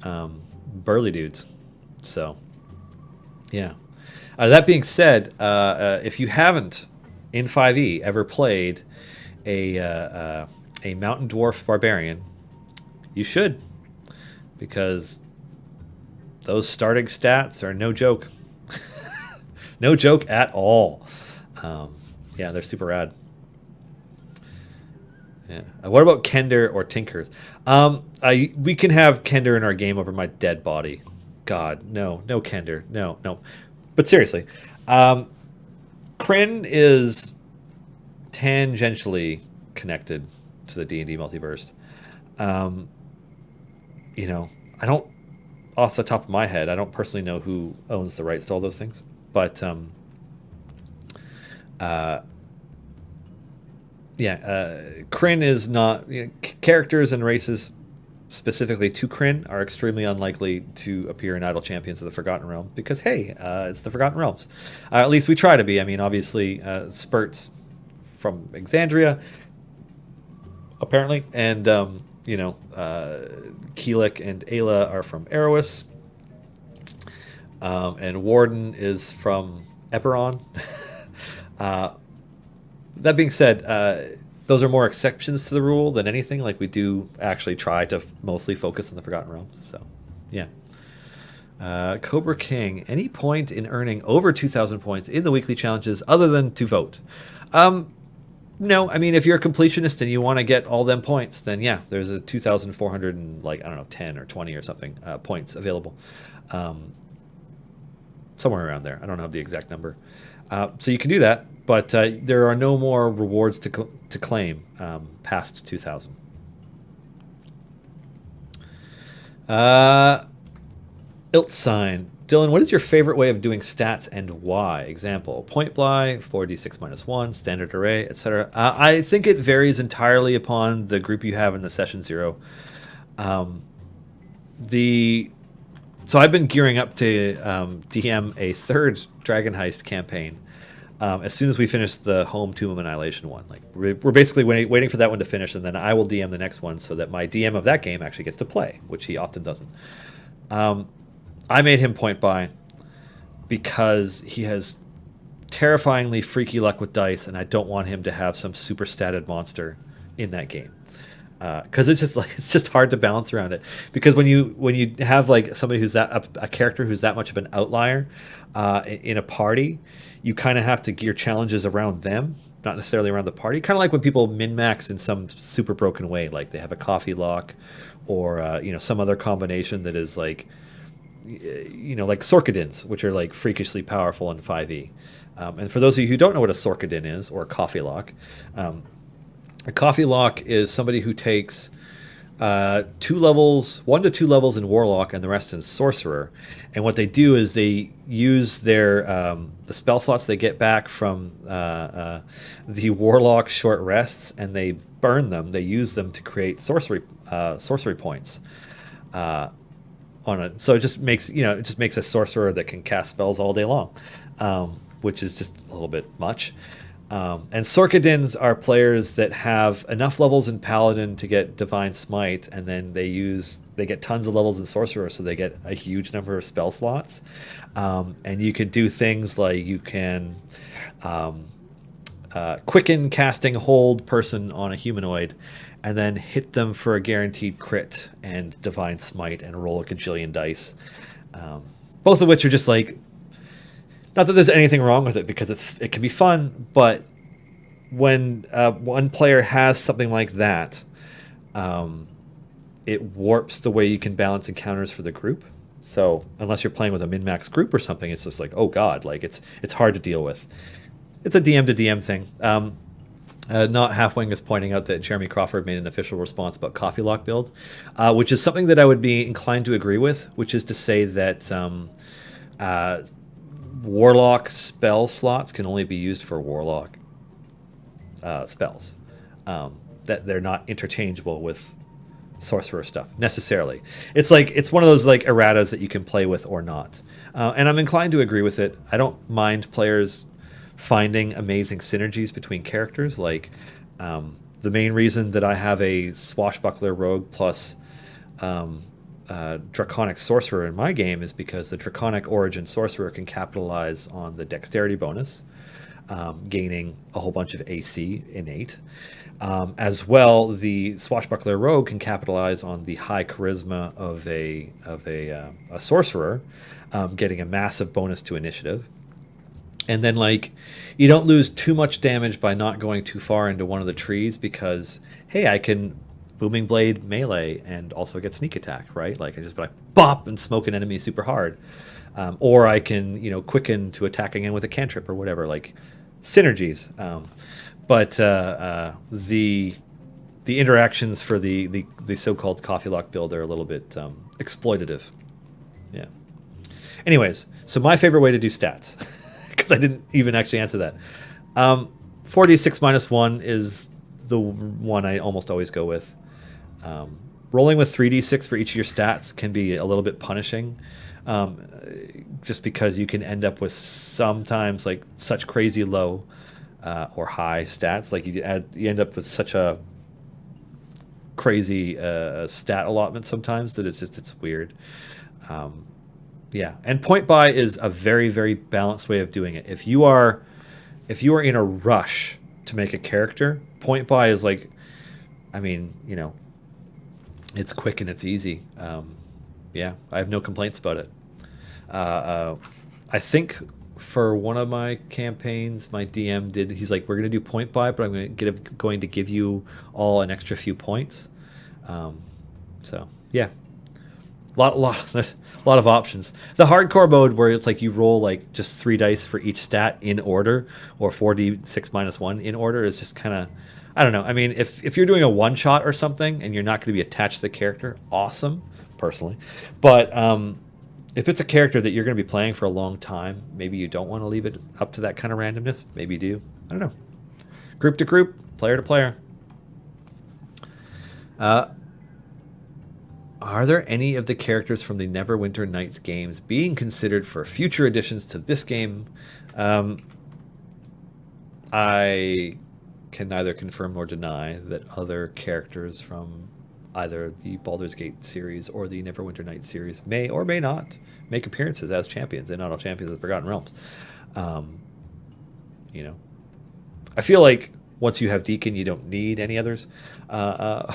burly dudes. So, yeah. That being said, if you haven't in 5e ever played a mountain dwarf barbarian, you should, because those starting stats are no joke. No joke at all. Yeah, they're super rad. Yeah. What about Kender or Tinkers? We can have Kender in our game over my dead body. God, no Kender, no. But seriously, Kryn is tangentially connected to the D&D multiverse. I don't, off the top of my head, I don't personally know who owns the rights to all those things, but Kryn is not, characters and races specifically to Kryn are extremely unlikely to appear in Idle Champions of the Forgotten Realm because, hey, it's the Forgotten Realms. At least we try to be. I mean, obviously, Spurt's from Exandria, apparently, and, Keelik and Ayla are from Erebus, and Warden is from Eberron. That being said, those are more exceptions to the rule than anything. Like, we do actually try to mostly focus on the Forgotten Realms. So, yeah. Cobra King, any point in earning over 2,000 points in the weekly challenges other than to vote? No, I mean, if you're a completionist and you want to get all them points, then yeah, there's a 2,400 and 10 or 20 or something points available. Somewhere around there. I don't have the exact number. So you can do that. But there are no more rewards to claim past 2,000. Iltsign. Dylan, what is your favorite way of doing stats and why? Example, point buy, 4d6 -1, standard array, etc. I think it varies entirely upon the group you have in the session 0. So I've been gearing up to DM a third Dragon Heist campaign. As soon as we finish the home Tomb of Annihilation one, like we're basically waiting for that one to finish, and then I will DM the next one so that my DM of that game actually gets to play, which he often doesn't. I made him point buy because he has terrifyingly freaky luck with dice, and I don't want him to have some super statted monster in that game, because it's just like it's just hard to balance around it. Because when you have like somebody who's a character who's that much of an outlier in a party, you kind of have to gear challenges around them, not necessarily around the party. Kind of like when people min max in some super broken way, like they have a coffee lock, or some other combination that is like like Sorkadins, which are like freakishly powerful in 5e. And for those of you who don't know what a Sorkadin is, or a coffee lock, a coffee lock is somebody who takes 1 to 2 levels in Warlock and the rest in Sorcerer. And what they do is they use their the spell slots they get back from the Warlock short rests, and they burn them. They use them to create sorcery points. So it just makes a sorcerer that can cast spells all day long, which is just a little bit much. And Sorkadins are players that have enough levels in Paladin to get Divine Smite, and then they get tons of levels in Sorcerer, so they get a huge number of spell slots. And you can do things like you can quicken casting hold person on a humanoid, and then hit them for a guaranteed crit and Divine Smite and roll a gajillion dice. Both of which are just like, not that there's anything wrong with it, because it can be fun, but when one player has something like that, it warps the way you can balance encounters for the group. So unless you're playing with a min-max group or something, it's just like, oh god, like it's hard to deal with. It's a DM to DM thing. Not Halfwing is pointing out that Jeremy Crawford made an official response about Coffee Lock build, which is something that I would be inclined to agree with, which is to say that Warlock spell slots can only be used for Warlock spells. That they're not interchangeable with Sorcerer stuff necessarily. It's one of those like erratas that you can play with or not. And I'm inclined to agree with it. I don't mind players finding amazing synergies between characters. Like the main reason that I have a Swashbuckler Rogue plus Draconic Sorcerer in my game is because the Draconic Origin Sorcerer can capitalize on the Dexterity bonus, gaining a whole bunch of AC innate. As well, the Swashbuckler Rogue can capitalize on the high Charisma of a Sorcerer, getting a massive bonus to Initiative. And then, like, you don't lose too much damage by not going too far into one of the trees because, hey, I can Booming Blade melee and also get sneak attack, right? Like, I just like bop and smoke an enemy super hard. Or I can, quicken to attack again with a cantrip or whatever, like synergies. But the interactions for the so-called Coffee Lock build are a little bit exploitative. Yeah. Anyways, so my favorite way to do stats, because I didn't even actually answer that. 4d6 minus 1 is the one I almost always go with. Rolling with 3d6 for each of your stats can be a little bit punishing, just because you can end up with sometimes like such crazy low or high stats. Like you end up with such a crazy stat allotment sometimes that it's weird. Yeah, and point buy is a very, very balanced way of doing it. If you are in a rush to make a character, point buy is like, I mean, it's quick and it's easy. Yeah, I have no complaints about it. I think for one of my campaigns, my DM he's like, we're going to do point buy, but I'm going to give you all an extra few points. So yeah, a lot of options. The hardcore mode where it's like you roll like just 3 dice for each stat in order, or 4d6 minus 1 in order, is just kind of, I don't know. I mean, if you're doing a one shot or something and you're not going to be attached to the character, awesome, personally. But if it's a character that you're going to be playing for a long time, maybe you don't want to leave it up to that kind of randomness. Maybe you do. I don't know. Group to group, player to player. Are there any of the characters from the Neverwinter Nights games being considered for future additions to this game? I can neither confirm nor deny that other characters from either the Baldur's Gate series or the Neverwinter Nights series may or may not make appearances as champions in Auto Champions of the Forgotten Realms. I feel like Once you have Deacon, you don't need any others. And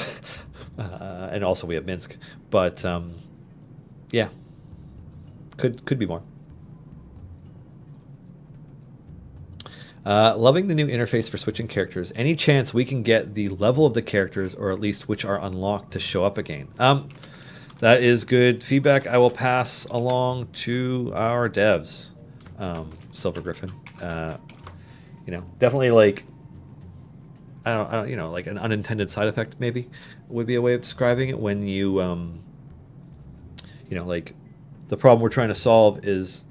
also we have Minsk. But yeah, could be more. Loving the new interface for switching characters. Any chance we can get the level of the characters, or at least which are unlocked, to show up again? That is good feedback. I will pass along to our devs, Silver Griffin. Definitely like I don't, like an unintended side effect maybe would be a way of describing it. When you, like the problem we're trying to solve is,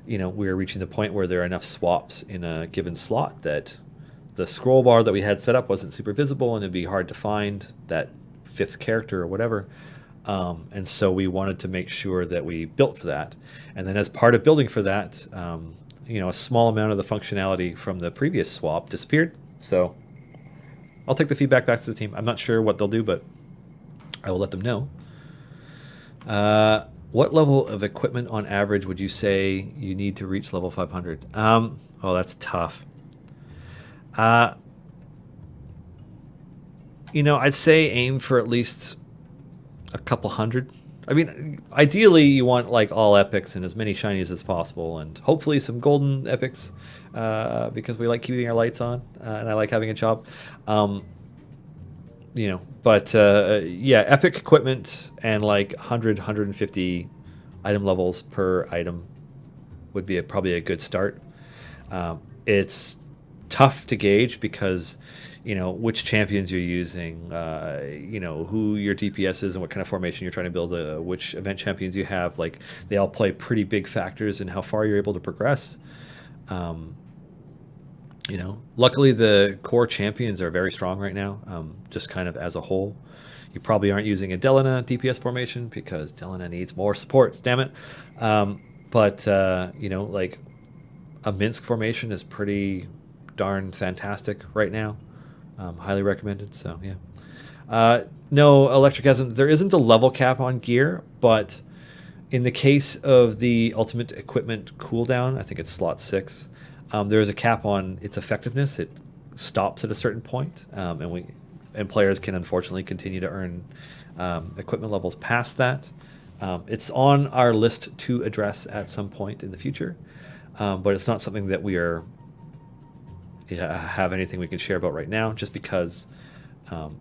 we're reaching the point where there are enough swaps in a given slot that the scroll bar that we had set up wasn't super visible, and it'd be hard to find that fifth character or whatever. And so we wanted to make sure that we built for that. And then as part of building for that, a small amount of the functionality from the previous swap disappeared. So I'll take the feedback back to the team. I'm not sure what they'll do, but I will let them know. What level of equipment on average would you say you need to reach level 500? Oh, that's tough. I'd say aim for at least a couple hundred. I mean, ideally you want like all epics and as many shinies as possible, and hopefully some golden epics, because we like keeping our lights on, and I like having a job. Epic equipment and like 150 item levels per item would be probably a good start. It's tough to gauge because which champions you're using, who your DPS is and what kind of formation you're trying to build, which event champions you have. Like, they all play pretty big factors in how far you're able to progress. Luckily the core champions are very strong right now, just kind of as a whole. You probably aren't using a Delina DPS formation because Delina needs more supports, damn it. Like a Minsk formation is pretty darn fantastic right now. Highly recommended. So yeah. No, Electric hasn't. There isn't a level cap on gear, but in the case of the ultimate equipment cooldown, I think it's slot 6. There is a cap on its effectiveness. It stops at a certain point, and players can unfortunately continue to earn equipment levels past that. It's on our list to address at some point in the future, but it's not something that we are have anything we can share about right now, just because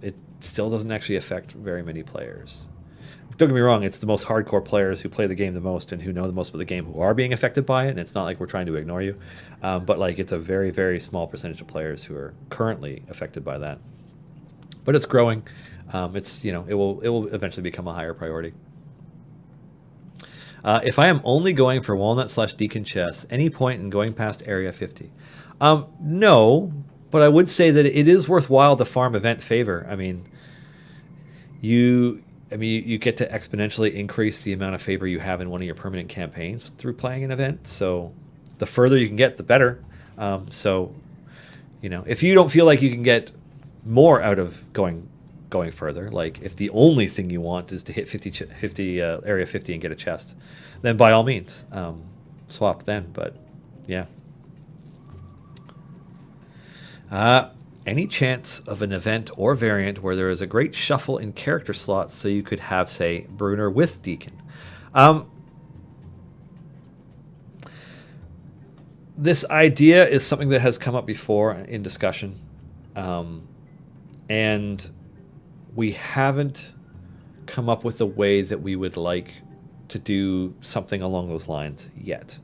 it still doesn't actually affect very many players. Don't get me wrong, it's the most hardcore players who play the game the most and who know the most about the game who are being affected by it, and it's not like we're trying to ignore you, but like it's a very, very small percentage of players who are currently affected by that. But it's growing. It will eventually become a higher priority. If I am only going for Walnut/Deacon chests, any point in going past Area 50? No, but I would say that it is worthwhile to farm event favor. I mean, you get to exponentially increase the amount of favor you have in one of your permanent campaigns through playing an event. So the further you can get, the better. If you don't feel like you can get more out of going further, like if the only thing you want is to hit 50 Area 50 and get a chest, then by all means, swap then. But yeah. Any chance of an event or variant where there is a great shuffle in character slots so you could have, say, Bruner with Deacon? This idea is something that has come up before in discussion, and we haven't come up with a way that we would like to do something along those lines yet.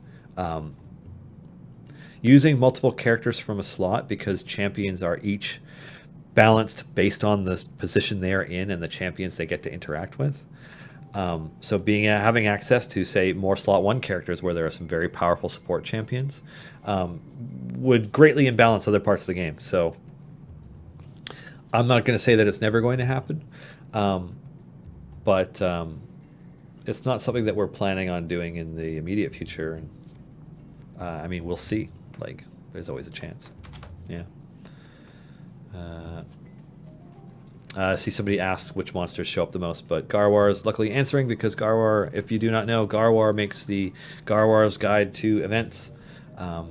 Using multiple characters from a slot, because champions are each balanced based on the position they are in and the champions they get to interact with. So having access to, say, more slot 1 characters where there are some very powerful support champions would greatly imbalance other parts of the game. So I'm not going to say that it's never going to happen, but it's not something that we're planning on doing in the immediate future. And we'll see. Like, there's always a chance. Yeah. I see somebody asked which monsters show up the most, but Garwar is luckily answering, because Garwar, if you do not know, Garwar makes the Garwar's Guide to Events.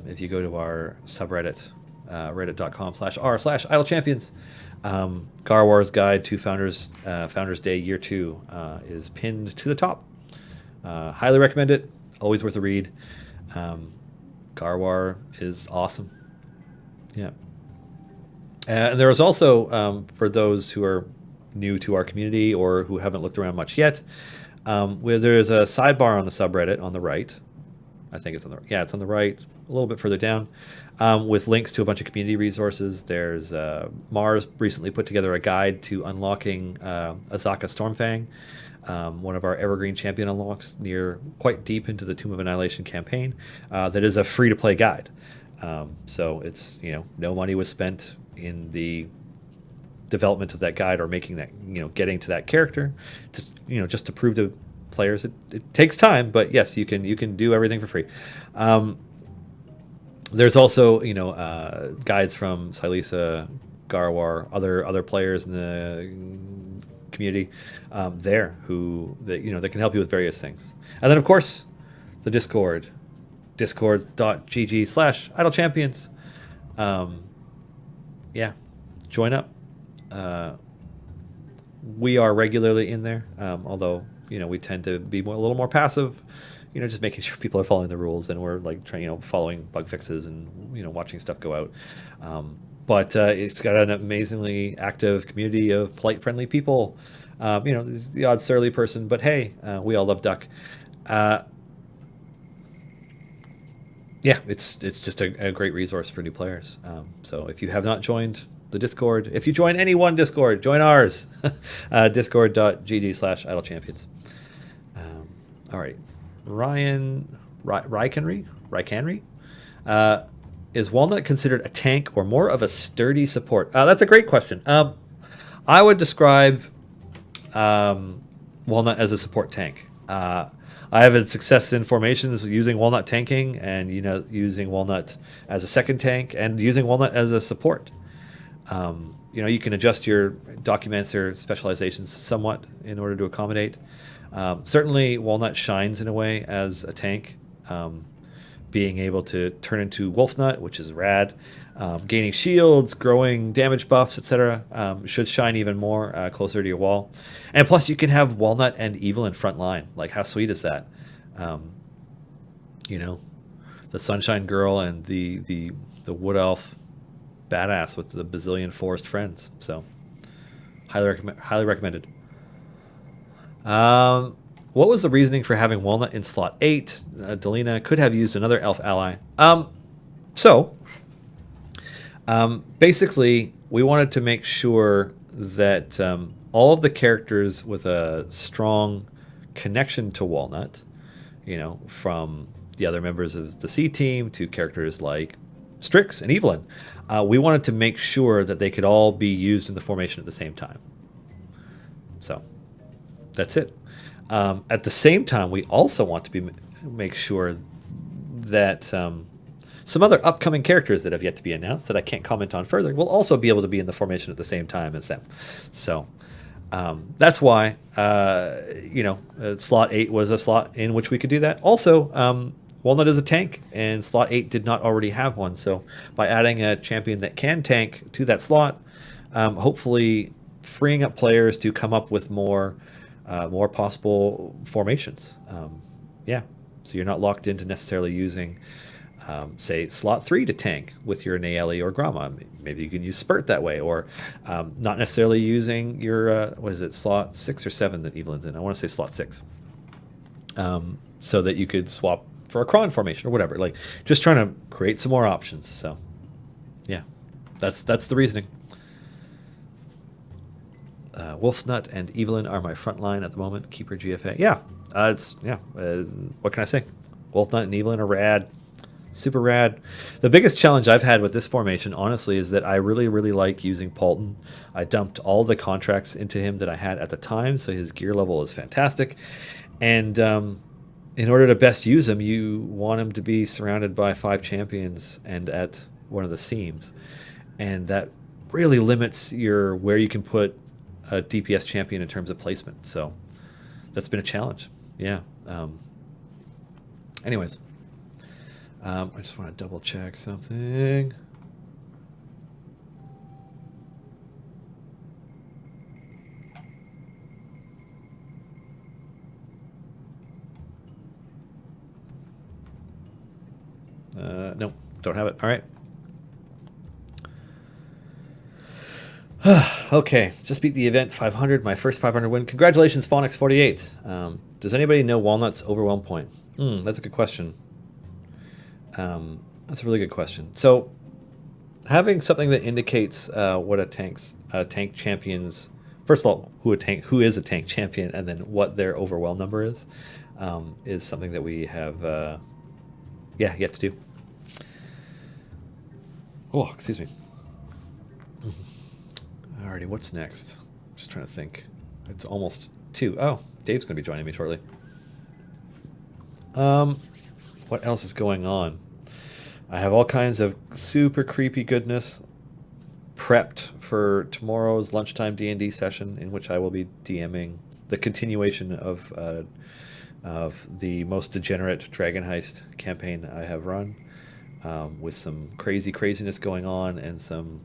If you go to our subreddit, reddit.com/r/idlechampions. Garwar's Guide to Founders Day Year 2 is pinned to the top. Highly recommend it. Always worth a read. Garwar is awesome. Yeah. And there is also, for those who are new to our community or who haven't looked around much yet, where there's a sidebar on the subreddit on the right. I think it's on the it's on the right, a little bit further down, with links to a bunch of community resources. There's Mars recently put together a guide to unlocking Azaka Stormfang, one of our evergreen champion unlocks near quite deep into the Tomb of Annihilation campaign. That is a free-to-play guide. So it's, no money was spent in the development of that guide or making that, getting to that character, just to prove to players it takes time, but yes, you can do everything for free. There's also guides from Silisa, Garwar, other players in the community there that can help you with various things. And then of course the Discord, discord.gg/idlechampions. Join up. We are regularly in there, although we tend to be a little more passive, just making sure people are following the rules, and we're like trying, following bug fixes and watching stuff go out. But it's got an amazingly active community of polite, friendly people. There's the odd surly person, but hey, we all love Duck. It's just a great resource for new players. So if you have not joined the Discord, if you join any one Discord, join ours. Discord.gg/idlechampions. All right. Ryan Rycanry? Is Walnut considered a tank or more of a sturdy support? That's a great question. I would describe Walnut as a support tank. I have had success in formations using Walnut tanking, and using Walnut as a second tank, and using Walnut as a support. You can adjust your documents or specializations somewhat in order to accommodate. Certainly, Walnut shines in a way as a tank, being able to turn into Wolfnut, which is rad. Gaining shields, growing damage buffs, etc. Should shine even more closer to your wall. And plus, you can have Walnut and Evil in front line. Like, how sweet is that? The Sunshine Girl and the Wood Elf badass with the bazillion forest friends. So, highly recommended. What was the reasoning for having Walnut in slot 8? Delina could have used another elf ally. Basically, we wanted to make sure that all of the characters with a strong connection to Walnut, from the other members of the C team to characters like Strix and Evelyn, we wanted to make sure that they could all be used in the formation at the same time. So, that's it. At the same time, we also want to make sure that some other upcoming characters that have yet to be announced that I can't comment on further will also be able to be in the formation at the same time as them. So that's why slot 8 was a slot in which we could do that. Also, Walnut is a tank, and slot 8 did not already have one. So by adding a champion that can tank to that slot, hopefully freeing up players to come up with more possible formations. So you're not locked into necessarily using, say, slot 3 to tank with your Nayeli or Grama. Maybe you can use Spurt that way, or not necessarily using your, slot 6 or 7 that Evelyn's in? I want to say slot 6. So that you could swap for a Kron formation or whatever. Like, just trying to create some more options. So, yeah, that's the reasoning. Wolfnut and Evelyn are my front line at the moment. Keeper GFA. What can I say? Wolfnut and Evelyn are rad. Super rad. The biggest challenge I've had with this formation, honestly, is that I really, really like using Paulton. I dumped all the contracts into him that I had at the time, so his gear level is fantastic. And in order to best use him, you want him to be surrounded by 5 champions and at one of the seams. And that really limits where you can put a DPS champion in terms of placement. So that's been a challenge. Yeah. Anyways, I just want to double check something. No, don't have it. All right. Okay, just beat the event 500, my first 500 win. Congratulations, Phonics48. Does anybody know Walnut's overwhelm point? That's a good question. That's a really good question. So, having something that indicates what a tank champion's, first of all, who is a tank champion, and then what their overwhelm number is something that we have, yet to do. Oh, excuse me. Alrighty, what's next? Just trying to think. It's almost 2. Oh, Dave's going to be joining me shortly. What else is going on? I have all kinds of super creepy goodness prepped for tomorrow's lunchtime D&D session, in which I will be DMing the continuation of the most degenerate Dragon Heist campaign I have run, with some craziness going on and some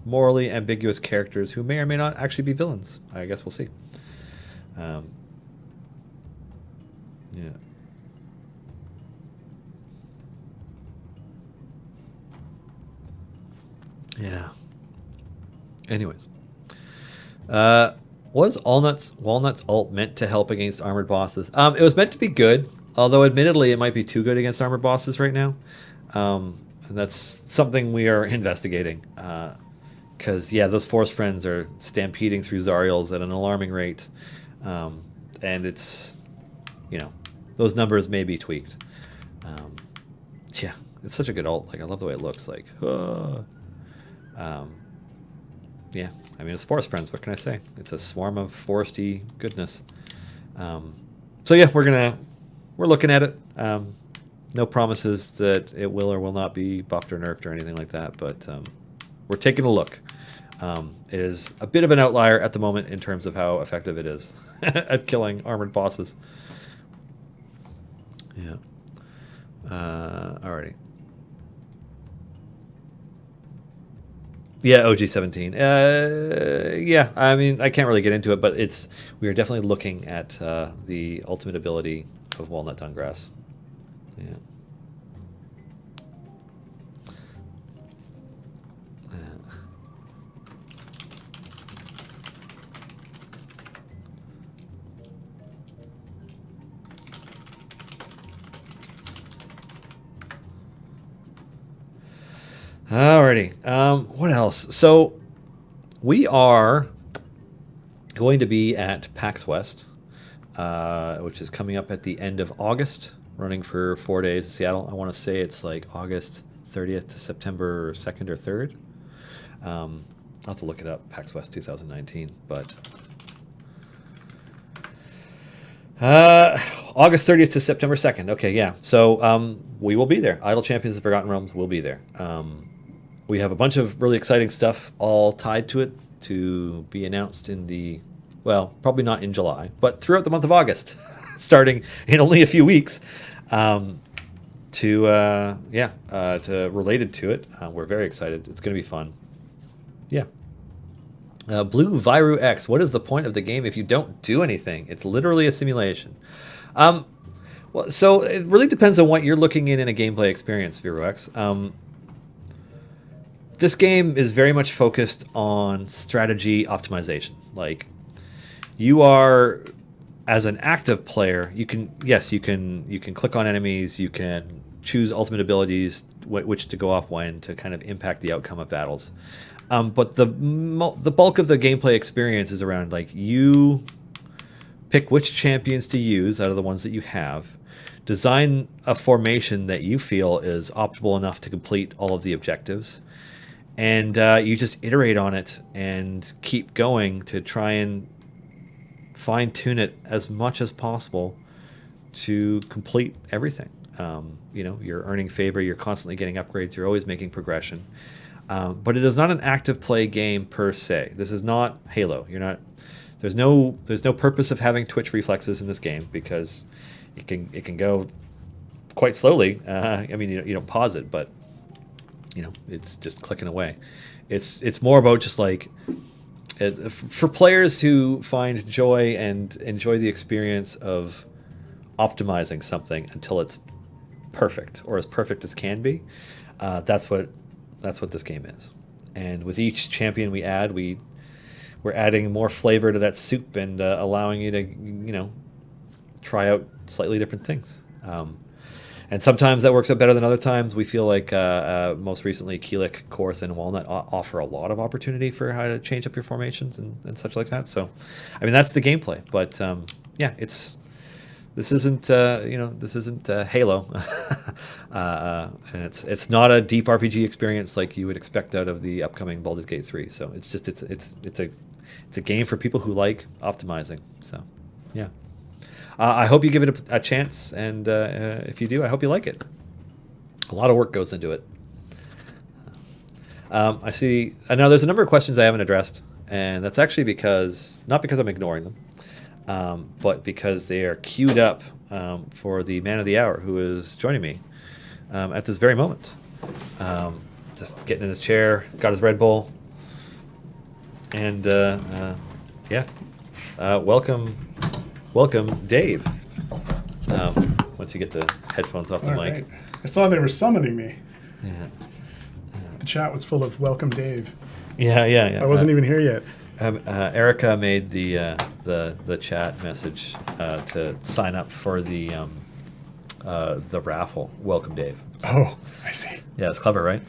morally ambiguous characters who may or may not actually be villains. I guess we'll see. Yeah. Yeah. Anyways. Was Walnut's ult meant to help against armored bosses? It was meant to be good, although admittedly it might be too good against armored bosses right now. And that's something we are investigating. Because, those Force Friends are stampeding through Zariels at an alarming rate. And it's, those numbers may be tweaked. It's such a good ult. Like, I love the way it looks. Like, it's Forest Friends. What can I say? It's a swarm of foresty goodness. We're looking at it. No promises that it will or will not be buffed or nerfed or anything like that, but we're taking a look. It is a bit of an outlier at the moment in terms of how effective it is at killing armored bosses. Yeah. Alrighty. Yeah, OG17. I can't really get into it, but we are definitely looking at the ultimate ability of Walnut Dungrass. Yeah. Alrighty. What else? So we are going to be at PAX West, which is coming up at the end of August, running for 4 days in Seattle. I want to say it's like August 30th to September 2nd or 3rd. I'll have to look it up, PAX West 2019, but August 30th to September 2nd. Okay, yeah. So we will be there. Idle Champions of Forgotten Realms will be there. We have a bunch of really exciting stuff all tied to it to be announced probably not in July, but throughout the month of August, starting in only a few weeks, related to it. We're very excited. It's going to be fun. Yeah. Blue Viru X. What is the point of the game if you don't do anything? It's literally a simulation. So it really depends on what you're looking in a gameplay experience, Viru X. This game is very much focused on strategy optimization. Like, you are, as an active player, you can click on enemies, you can choose ultimate abilities, which to go off when to kind of impact the outcome of battles. But the bulk of the gameplay experience is around, like, you pick which champions to use out of the ones that you have, design a formation that you feel is optimal enough to complete all of the objectives, and you just iterate on it and keep going to try and fine-tune it as much as possible to complete everything. You're earning favor, you're constantly getting upgrades, you're always making progression. But it is not an active play game per se. This is not Halo. There's no purpose of having twitch reflexes in this game because it can go quite slowly. You don't pause it, but it's just clicking away. It's more about just like, for players who find joy and enjoy the experience of optimizing something until it's perfect or as perfect as can be. That's what this game is. And with each champion we add, we're adding more flavor to that soup and allowing you to try out slightly different things. And sometimes that works out better than other times. We feel like most recently Keelik, Korth, and Walnut offer a lot of opportunity for how to change up your formations and such like that. So, I mean, that's the gameplay. But yeah, this isn't Halo, and it's not a deep RPG experience like you would expect out of the upcoming Baldur's Gate 3. So it's a game for people who like optimizing. So, yeah. I hope you give it a chance, and if you do, I hope you like it. A lot of work goes into it. I see. Now, there's a number of questions I haven't addressed, and that's actually not because I'm ignoring them, but because they are queued up for the man of the hour who is joining me at this very moment. Just getting in his chair, got his Red Bull, and yeah, welcome, Dave. Once you get the headphones off the mic. Right. I saw they were summoning me. Yeah. The chat was full of "Welcome, Dave." Yeah. I wasn't even here yet. Erica made the chat message to sign up for the raffle. Welcome, Dave. Oh, I see. Yeah, it's clever, right?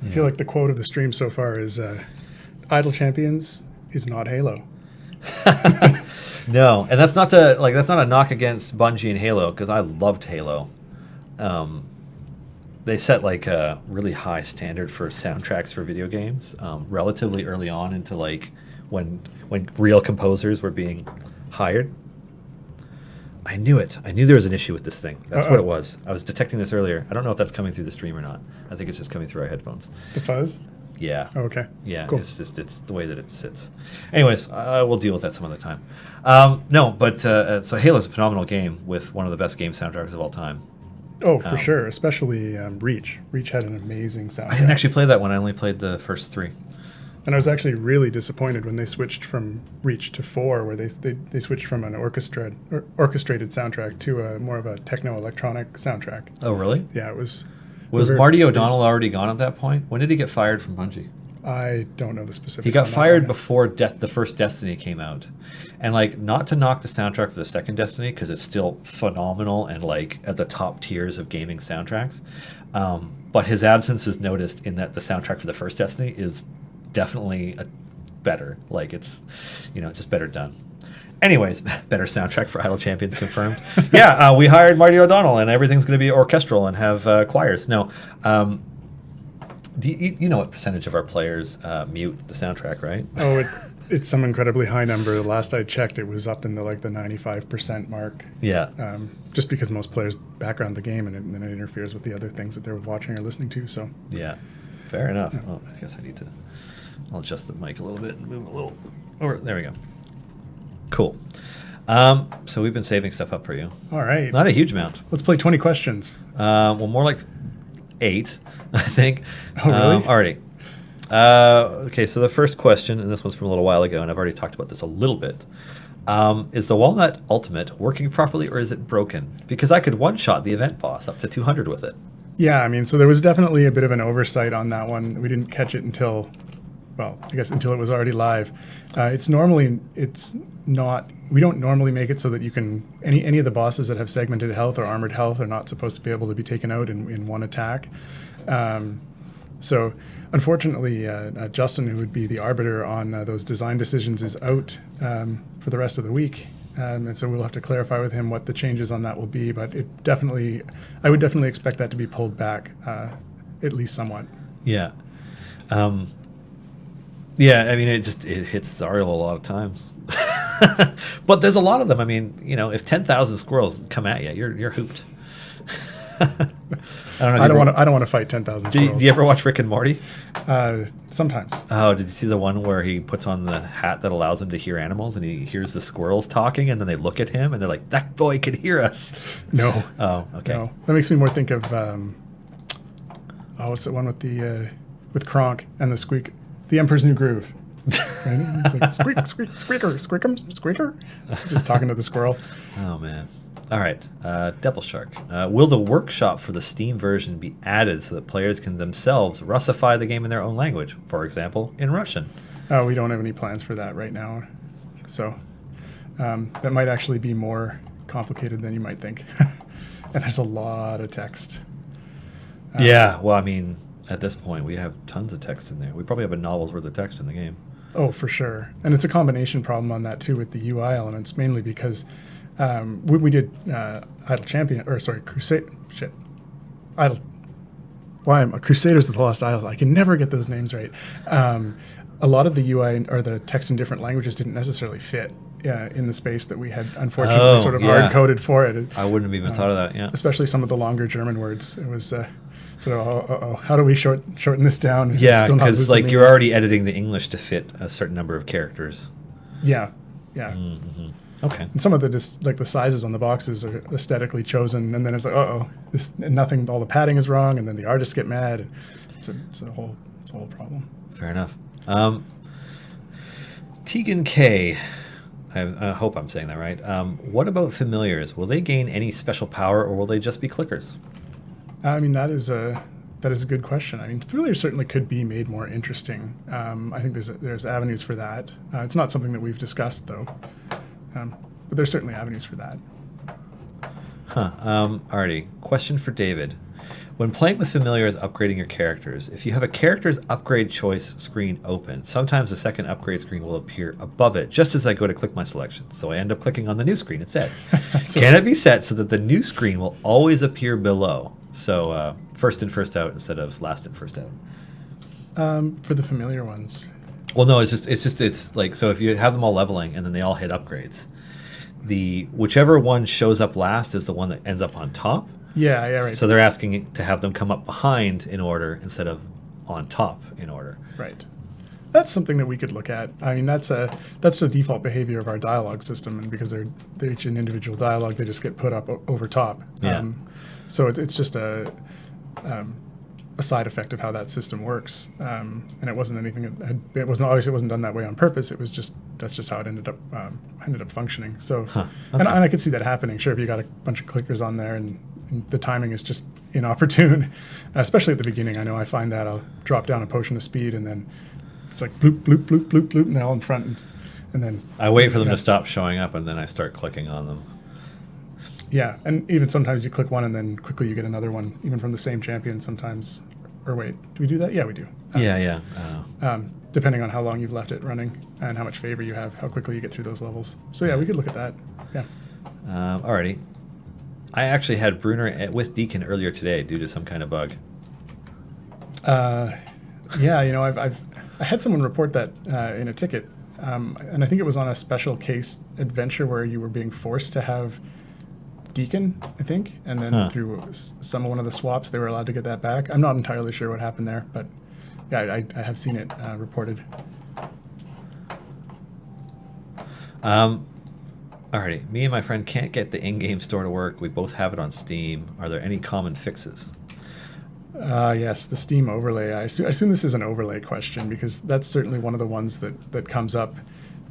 I feel like the quote of the stream so far is "Idle Champions is not Halo." No, and that's not a knock against Bungie and Halo, because I loved Halo. They set like a really high standard for soundtracks for video games relatively early on into like when real composers were being hired. I knew it. I knew there was an issue with this thing. That's what it was. I was detecting this earlier. I don't know if that's coming through the stream or not. I think it's just coming through our headphones. The fuzz? Yeah. Oh, okay. Yeah. Cool. It's the way that it sits. Anyways, we'll deal with that some other time. No, but so Halo's a phenomenal game with one of the best game soundtracks of all time. Oh, for sure. Especially Reach. Reach had an amazing soundtrack. I didn't actually play that one. I only played the first 3. And I was actually really disappointed when they switched from Reach to 4, where they switched from an orchestrated soundtrack to more of a techno-electronic soundtrack. Oh, really? Yeah, it was... Was Marty O'Donnell already gone at that point? When did he get fired from Bungie? I don't know the specifics. He got fired before the first Destiny came out. And like, not to knock the soundtrack for the second Destiny, because it's still phenomenal and like at the top tiers of gaming soundtracks. But his absence is noticed in that the soundtrack for the first Destiny is definitely better. Like, it's, just better done. Anyways, better soundtrack for Idle Champions confirmed. Yeah, we hired Marty O'Donnell, and everything's going to be orchestral and have choirs. No, you know what percentage of our players mute the soundtrack, right? Oh, it's some incredibly high number. The last I checked, it was up in the 95% mark. Yeah. Just because most players background the game, and then it interferes with the other things that they're watching or listening to. So. Yeah, fair enough. Oh, I guess I'll adjust the mic a little bit and move a little over. There we go. Cool. So we've been saving stuff up for you. All right. Not a huge amount. Let's play 20 questions. Well, more like 8, I think. Oh, really? Alrighty. Okay, so the first question, and this one's from a little while ago, and I've already talked about this a little bit. Is the Walnut Ultimate working properly, or is it broken? Because I could one-shot the event boss up to 200 with it. Yeah, I mean, so there was definitely a bit of an oversight on that one. We didn't catch it until it was already live. We don't normally make it so that you can, any of the bosses that have segmented health or armored health are not supposed to be able to be taken out in one attack. So unfortunately, Justin, who would be the arbiter on those design decisions, is out for the rest of the week. And so we'll have to clarify with him what the changes on that will be. But I would definitely expect that to be pulled back, at least somewhat. Yeah. Yeah, I mean, it hits Zariel a lot of times. But there's a lot of them. I mean, if 10,000 squirrels come at you, you're hooped. I don't want to fight 10,000 squirrels. Do you ever watch Rick and Morty? Sometimes. Oh, did you see the one where he puts on the hat that allows him to hear animals, and he hears the squirrels talking, and then they look at him, and they're like, "That boy can hear us." No. Oh, okay. No. That makes me more think of what's that one with Kronk and the squeak, The Emperor's New Groove. Right? It's like squeak, squeak, squeaker, squeakum, squeaker. Just talking to the squirrel. Oh man. All right, Devil Shark. Will the workshop for the Steam version be added so that players can themselves Russify the game in their own language? For example, in Russian. We don't have any plans for that right now. So that might actually be more complicated than you might think. And there's a lot of text. Yeah, well, I mean, at this point, we have tons of text in there. We probably have a novel's worth of text in the game. Oh, for sure. And it's a combination problem on that, too, with the UI elements, mainly because when we did Crusaders of the Lost Isle. I can never get those names right. A lot of the UI or the text in different languages didn't necessarily fit in the space that we had unfortunately sort of hard-coded for it. I wouldn't have even thought of that, yeah. Especially some of the longer German words. It was sort of, how do we shorten this down? And Yeah, still not because lose the like meaning? you're already editing the English to fit a certain number of characters. Yeah. Okay. And some of the sizes on the boxes are aesthetically chosen, and then it's like, nothing, all the padding is wrong, and then the artists get mad. And it's a whole problem. Fair enough. Tegan K. I hope I'm saying that right. What about familiars? Will they gain any special power, or will they just be clickers? I mean, that is a good question. I mean, familiars certainly could be made more interesting. I think there's avenues for that. It's not something that we've discussed though, but there's certainly avenues for that. Alrighty. Question for David. When playing with familiars upgrading your characters, if you have a character's upgrade choice screen open, sometimes the second upgrade screen will appear above it just as I go to click my selection. So I end up clicking on the new screen instead. Can it be set so that the new screen will always appear below? So first in, first out instead of last in, first out. For the familiar ones. Well, no, it's like, so if you have them all leveling and then they all hit upgrades, whichever one shows up last is the one that ends up on top. Yeah, right. So they're asking to have them come up behind in order instead of on top in order. Right. That's something that we could look at. I mean, that's the default behavior of our dialogue system, and because they're each an individual dialogue, they just get put up over top. Yeah. So it's just a side effect of how that system works, and it wasn't anything. It wasn't done that way on purpose. It was that's just how it ended up functioning. So, Okay. and I could see that happening. Sure, if you got a bunch of clickers on there and the timing is just inopportune, especially at the beginning. I know I find that I'll drop down a potion of speed and then it's like bloop, bloop, bloop, bloop, bloop, and they're all in front. And then I wait for them to stop showing up and then I start clicking on them. Yeah, and even sometimes you click one and then quickly you get another one, even from the same champion sometimes. Or wait, do we do that? Yeah, we do. Yeah. Depending on how long you've left it running and how much favor you have, how quickly you get through those levels. So yeah, we could look at that. Yeah. Alrighty. I actually had Bruner with Deacon earlier today due to some kind of bug. Yeah, I had someone report that in a ticket, and I think it was on a special case adventure where you were being forced to have Deacon, I think, and then through one of the swaps, they were allowed to get that back. I'm not entirely sure what happened there, but yeah, I have seen it reported. Alrighty, me and my friend can't get the in-game store to work. We both have it on Steam. Are there any common fixes? Yes, the Steam overlay. I assume this is an overlay question because that's certainly one of the ones that comes up,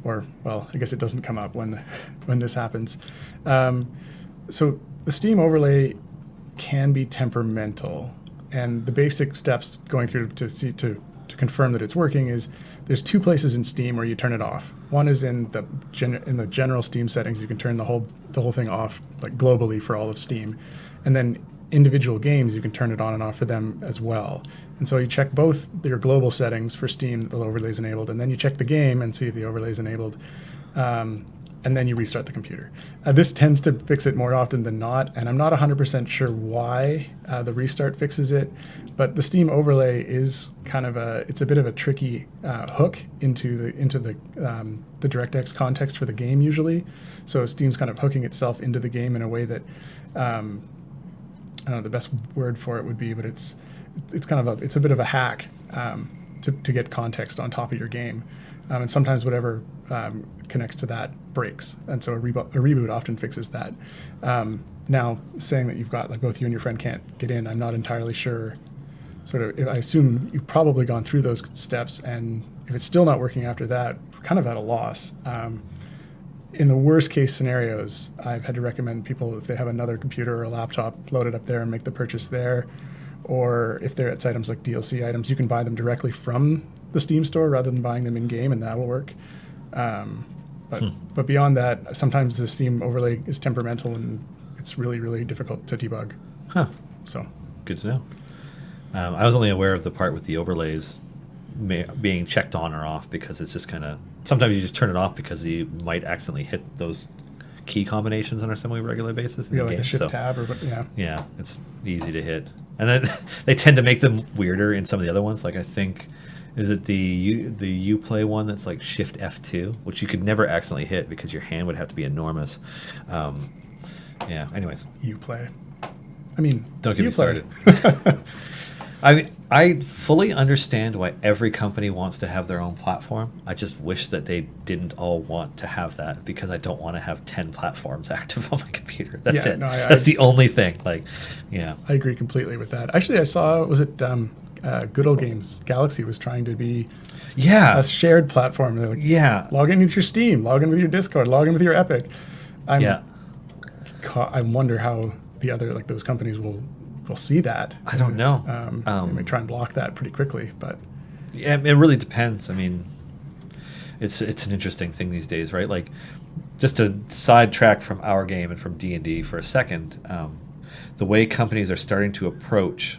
or well, I guess it doesn't come up when this happens. So the Steam overlay can be temperamental, and the basic steps going through to confirm that it's working is there's two places in Steam where you turn it off. One is in the general Steam settings. You can turn the whole thing off like globally for all of Steam, and then individual games you can turn it on and off for them as well. And so you check both your global settings for Steam, the overlay is enabled, and then you check the game and see if the overlay is enabled. And then you restart the computer. This tends to fix it more often than not, and I'm not 100% sure why the restart fixes it, but the Steam overlay is kind of it's a bit of a tricky hook into the DirectX context for the game usually. So Steam's kind of hooking itself into the game in a way that I don't know the best word for it would be, but it's a bit of a hack to get context on top of your game. And sometimes whatever connects to that breaks, and so a reboot often fixes that. Now, saying that you've got like both you and your friend can't get in, I'm not entirely sure. I assume you've probably gone through those steps, and if it's still not working after that, we're kind of at a loss. in the worst case scenarios, I've had to recommend people, if they have another computer or a laptop, load it up there and make the purchase there. Or if it's items like DLC items, you can buy them directly from the Steam store rather than buying them in game, and that will work. But beyond that, sometimes the Steam overlay is temperamental and it's really, really difficult to debug. Huh. So Good to know. I was only aware of the part with the overlays being checked on or off, because it's just kind of, sometimes you just turn it off because you might accidentally hit those key combinations on a semi-regular basis in the like game. a shift tab or yeah. Yeah, it's easy to hit. And then they tend to make them weirder in some of the other ones. Like I think, is it the Uplay one that's like Shift F2, which you could never accidentally hit because your hand would have to be enormous. Yeah, anyways. Uplay. I mean, Don't get me Uplay. started. I fully understand why every company wants to have their own platform. I just wish that they didn't all want to have that, because I don't want to have 10 platforms active on my computer. That's Yeah, it. no, That's the only thing. Like, yeah. I agree completely with that. Actually, I saw, was it Good Old Games? Galaxy was trying to be Yeah. a shared platform. They're like, Yeah. log in with your Steam, log in with your Discord, log in with your Epic. Yeah. I wonder how the other, like those companies will see that. I don't know. They may try and block that pretty quickly, but Yeah, it really depends. I mean, it's an interesting thing these days, right? Like, just to sidetrack from our game and from D&D for a second, the way companies are starting to approach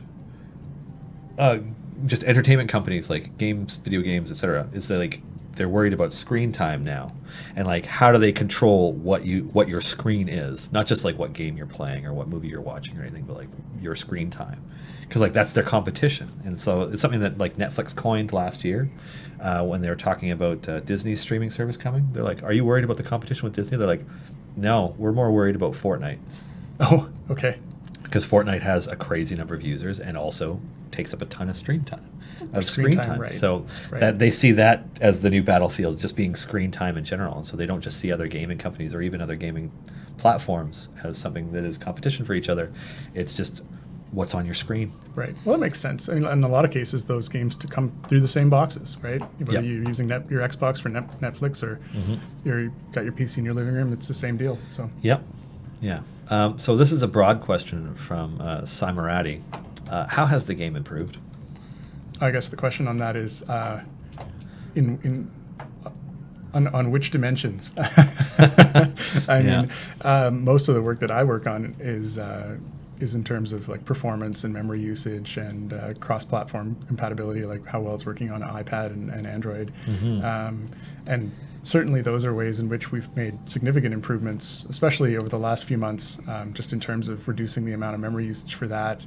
just entertainment companies like games, video games, etc., is that like they're worried about screen time now, and like how do they control what your screen is, not just like what game you're playing or what movie you're watching or anything, but like your screen time, because like that's their competition. And so it's something that like Netflix coined last year when they were talking about Disney's streaming service coming. They're like, are you worried about the competition with Disney? They're like, no, we're more worried about Fortnite. oh, okay. Because Fortnite has a crazy number of users and also takes up a ton of screen time. Right. So Right. that they see that as the new battlefield, just being screen time in general. And so they don't just see other gaming companies or even other gaming platforms as something that is competition for each other. It's just what's on your screen. Right. Well, that makes sense. I mean, in a lot of cases, those games to come through the same boxes, right? Whether Yep. you're using your Xbox for Netflix or you're got your PC in your living room, it's the same deal. So Yep. Yeah. So this is a broad question from Simarati. How has the game improved? I guess the question on that is, on which dimensions? I mean, most of the work that I work on is in terms of like performance and memory usage and cross-platform compatibility, like how well it's working on iPad and Android. And certainly those are ways in which we've made significant improvements, especially over the last few months, just in terms of reducing the amount of memory usage for that.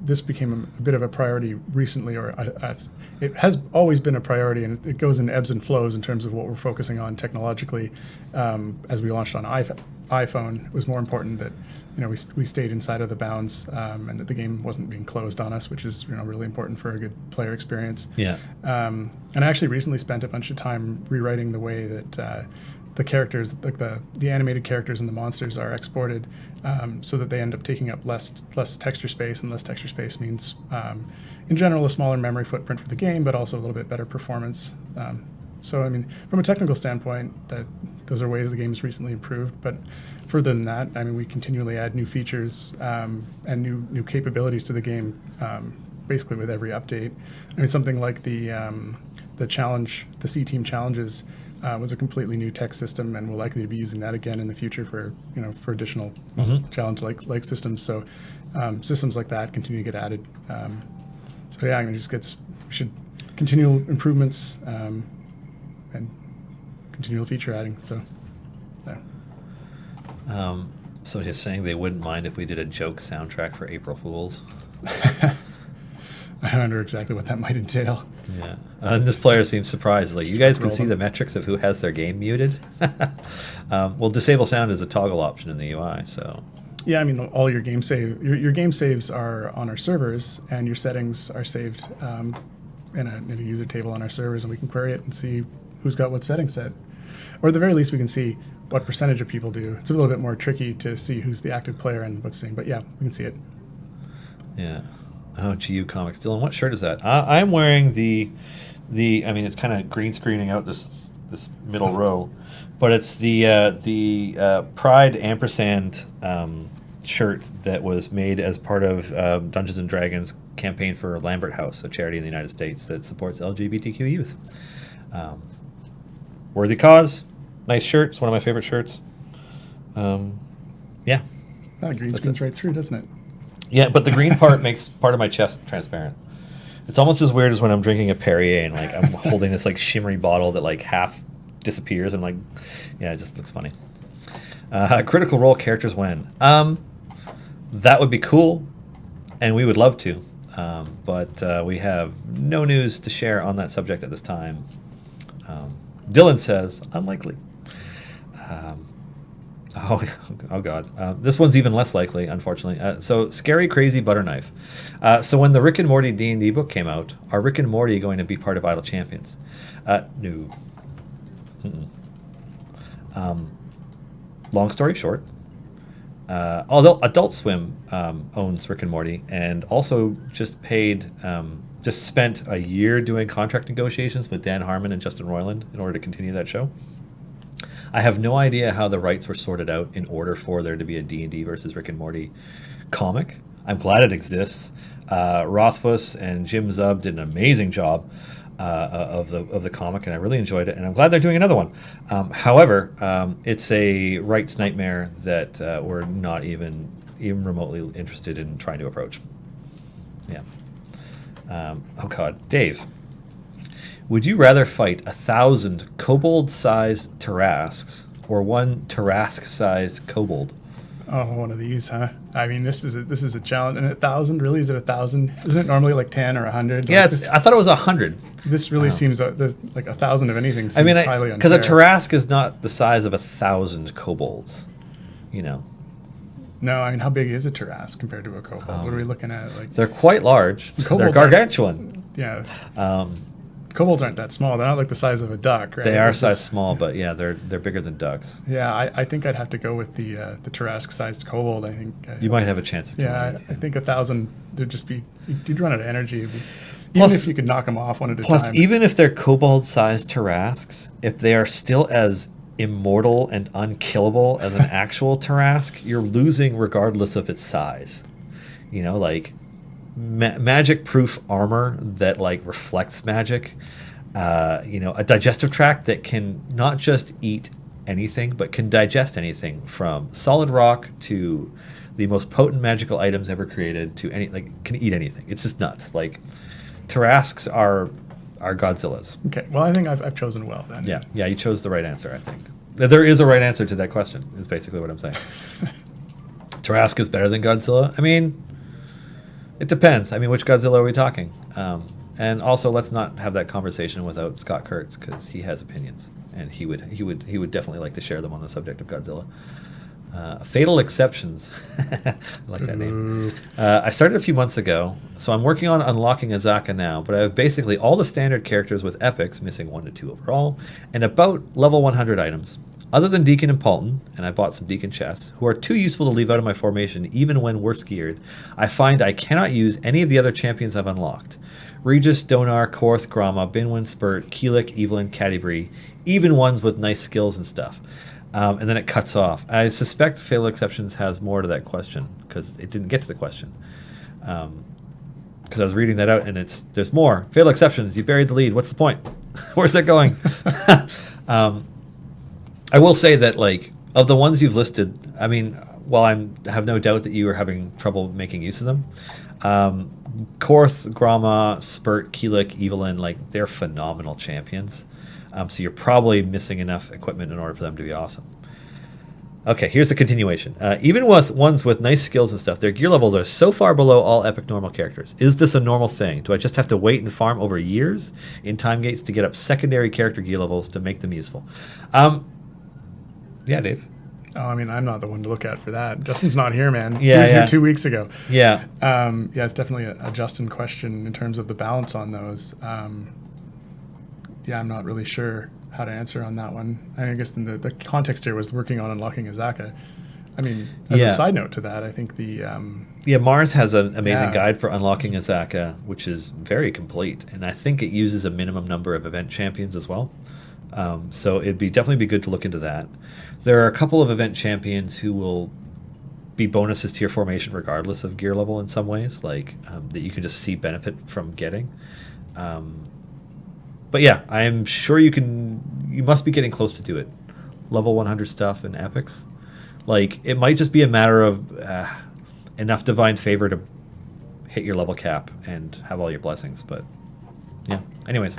This became a bit of a priority recently, or it has always been a priority, and it goes in ebbs and flows in terms of what we're focusing on technologically. As we launched on iPhone, it was more important that we stayed inside of the bounds, and that the game wasn't being closed on us, which is really important for a good player experience. Yeah. And I actually recently spent a bunch of time rewriting the way that the characters, like the animated characters and the monsters, are exported, so that they end up taking up less texture space, and less texture space means, in general, a smaller memory footprint for the game, but also a little bit better performance. So, I mean, from a technical standpoint, those are ways the game's recently improved. But further than that, I mean, we continually add new features and new capabilities to the game, basically with every update. I mean, something like the challenge, the C-Team challenges, was a completely new tech system, and we're likely to be using that again in the future for additional challenge like systems. So systems like that continue to get added. So yeah, I mean, we should continual improvements and continual feature adding. So yeah. So just saying they wouldn't mind if we did a joke soundtrack for April Fools. I wonder exactly what that might entail. Yeah. And this player seems surprised. Like, you guys can see Scroll the metrics of who has their game muted. Well, disable sound is a toggle option in the UI, so. Yeah, I mean, all your game saves are on our servers, and your settings are saved in a user table on our servers, and we can query it and see who's got what setting set. Or at the very least, we can see what percentage of people do. It's a little bit more tricky to see who's the active player and what's saying, but yeah, we can see it. Yeah. Oh, GU Comics. Dylan, what shirt is that? I'm wearing the I mean, it's kind of green screening out this this middle row, but it's the Pride ampersand shirt that was made as part of Dungeons and Dragons campaign for Lambert House, a charity in the United States that supports LGBTQ youth. Worthy cause, nice shirt. It's one of my favorite shirts. Yeah. Oh, green screens right through, doesn't it? Yeah, but the green part makes part of my chest transparent. It's almost as weird as when I'm drinking a Perrier and like I'm holding this like shimmery bottle that like half disappears. And I'm like, yeah, it just looks funny. Critical Role characters win. That would be cool, and we would love to, but we have no news to share on that subject at this time. Dylan says unlikely. Oh God. This one's even less likely, unfortunately. So, Scary Crazy Butterknife. So when the Rick and Morty D&D book came out, are Rick and Morty going to be part of Idle Champions? No. Long story short, although Adult Swim owns Rick and Morty and also just spent a year doing contract negotiations with Dan Harmon and Justin Roiland in order to continue that show. I have no idea how the rights were sorted out in order for there to be a D&D versus Rick and Morty comic. I'm glad it exists. Rothfuss and Jim Zub did an amazing job of the comic, and I really enjoyed it. And I'm glad they're doing another one. However, it's a rights nightmare that we're not even remotely interested in trying to approach. Yeah. Oh God, Dave. Would you rather fight 1,000 kobold-sized Tarrasques or one Tarrasque-sized kobold? Oh, one of these, huh? I mean, this is a challenge. And 1,000, really? Is it 1,000? Isn't it normally like 10 or 100? Yeah, like I thought it was 100. This really seems like 1,000 of anything seems highly unfair. Because a Tarrasque is not the size of 1,000 kobolds, you know. No, I mean, how big is a Tarrasque compared to a kobold? What are we looking at? Like, they're quite large. They're Kobolds gargantuan. yeah. Kobolds aren't that small. They're not like the size of a duck, right? They are size small, but yeah, they're bigger than ducks. Yeah, I think I'd have to go with the Tarrasque-sized kobold. I think you might have a chance of killing it. I think 1,000 there'd just be you'd run out of energy. Even Plus- if you could knock them off one at a Plus, time. even if they're kobold-sized Tarrasques, if they are still as immortal and unkillable as an actual Tarrasque, you're losing regardless of its size. You know, like magic-proof armor that like reflects magic. A digestive tract that can not just eat anything, but can digest anything from solid rock to the most potent magical items ever created to can eat anything. It's just nuts. Like Tarrasques are Godzillas. Okay, well, I think I've chosen well then. Yeah, you chose the right answer, I think. There is a right answer to that question, is basically what I'm saying. Tarrasque is better than Godzilla? I mean, it depends. I mean, which Godzilla are we talking? And also, let's not have that conversation without Scott Kurtz, because he has opinions, and he would definitely like to share them on the subject of Godzilla. Fatal Exceptions. I like that name. I started a few months ago, so I'm working on unlocking Azaka now, but I have basically all the standard characters with epics, missing 1 to 2 overall, and about level 100 items. Other than Deacon and Paulton, and I bought some Deacon chests, who are too useful to leave out of my formation even when worse geared, I find I cannot use any of the other champions I've unlocked. Regis, Donar, Korth, Grama, Binwin, Spurt, Keelik, Evelyn, Catti-brie, even ones with nice skills and stuff. And then it cuts off. I suspect Fatal Exceptions has more to that question, because it didn't get to the question. Because I was reading that out, and there's more. Fatal Exceptions, you buried the lead. What's the point? Where's that going? I will say that, like, of the ones you've listed, I mean, while I have no doubt that you are having trouble making use of them, Korth, Grama, Spurt, Keelik, Evelyn, like, they're phenomenal champions. So you're probably missing enough equipment in order for them to be awesome. Okay, here's the continuation. Even with ones with nice skills and stuff, their gear levels are so far below all epic normal characters. Is this a normal thing? Do I just have to wait and farm over years in time gates to get up secondary character gear levels to make them useful? Yeah, Dave. Oh, I mean, I'm not the one to look at for that. Justin's not here, man. Yeah, he was yeah. here 2 weeks ago. Yeah. Yeah, it's definitely a Justin question in terms of the balance on those. Yeah, I'm not really sure how to answer on that one. I guess the context here was working on unlocking Azaka. I mean, as a side note to that, I think Mars has an amazing guide for unlocking Azaka, which is very complete, and I think it uses a minimum number of event champions as well. So it'd be definitely be good to look into that. There are a couple of event champions who will be bonuses to your formation regardless of gear level in some ways, like that you can just see benefit from getting. But yeah, I'm sure you must be getting close to do it. Level 100 stuff in epics. Like, it might just be a matter of enough divine favor to hit your level cap and have all your blessings. But yeah, anyways,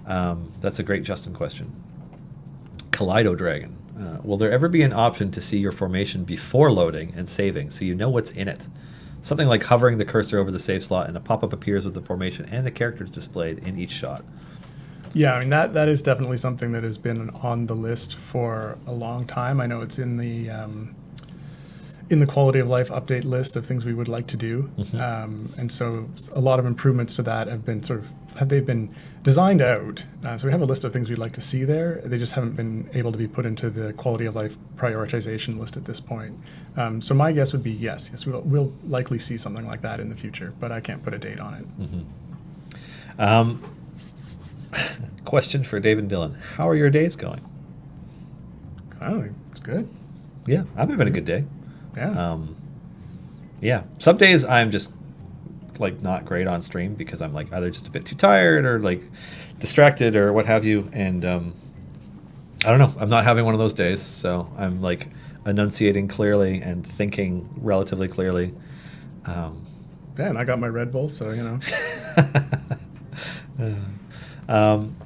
that's a great Justin question. Kaleido Dragon. Will there ever be an option to see your formation before loading and saving so you know what's in it? Something like hovering the cursor over the save slot and a pop-up appears with the formation and the characters displayed in each shot. Yeah, I mean, that is definitely something that has been on the list for a long time. I know it's in the quality of life update list of things we would like to do. And so a lot of improvements to that have been designed out. So we have a list of things we'd like to see there. They just haven't been able to be put into the quality of life prioritization list at this point. So my guess would be yes, we'll likely see something like that in the future, but I can't put a date on it. Question for David Dillon. How are your days going? Oh, it's good. Yeah, I'm having a good day. Yeah. Yeah, some days I'm just like not great on stream because I'm like either just a bit too tired or like distracted or what have you, and I don't know, I'm not having one of those days, so I'm like enunciating clearly and thinking relatively clearly. Yeah, and I got my Red Bull, so you know.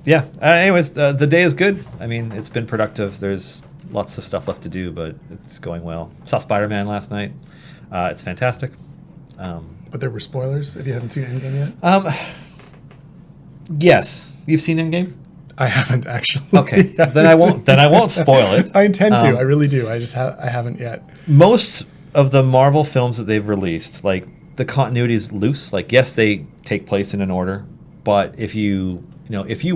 Yeah, anyways, the day is good. I mean, it's been productive. There's lots of stuff left to do, but it's going well. Saw Spider-Man last night. It's fantastic. But there were spoilers if you haven't seen Endgame yet? Yes. You've seen Endgame? I haven't actually. Okay. Then I won't spoil it. I intend to. I really do. I just I haven't yet. Most of the Marvel films that they've released, like, the continuity is loose. Like, yes, they take place in an order, but if you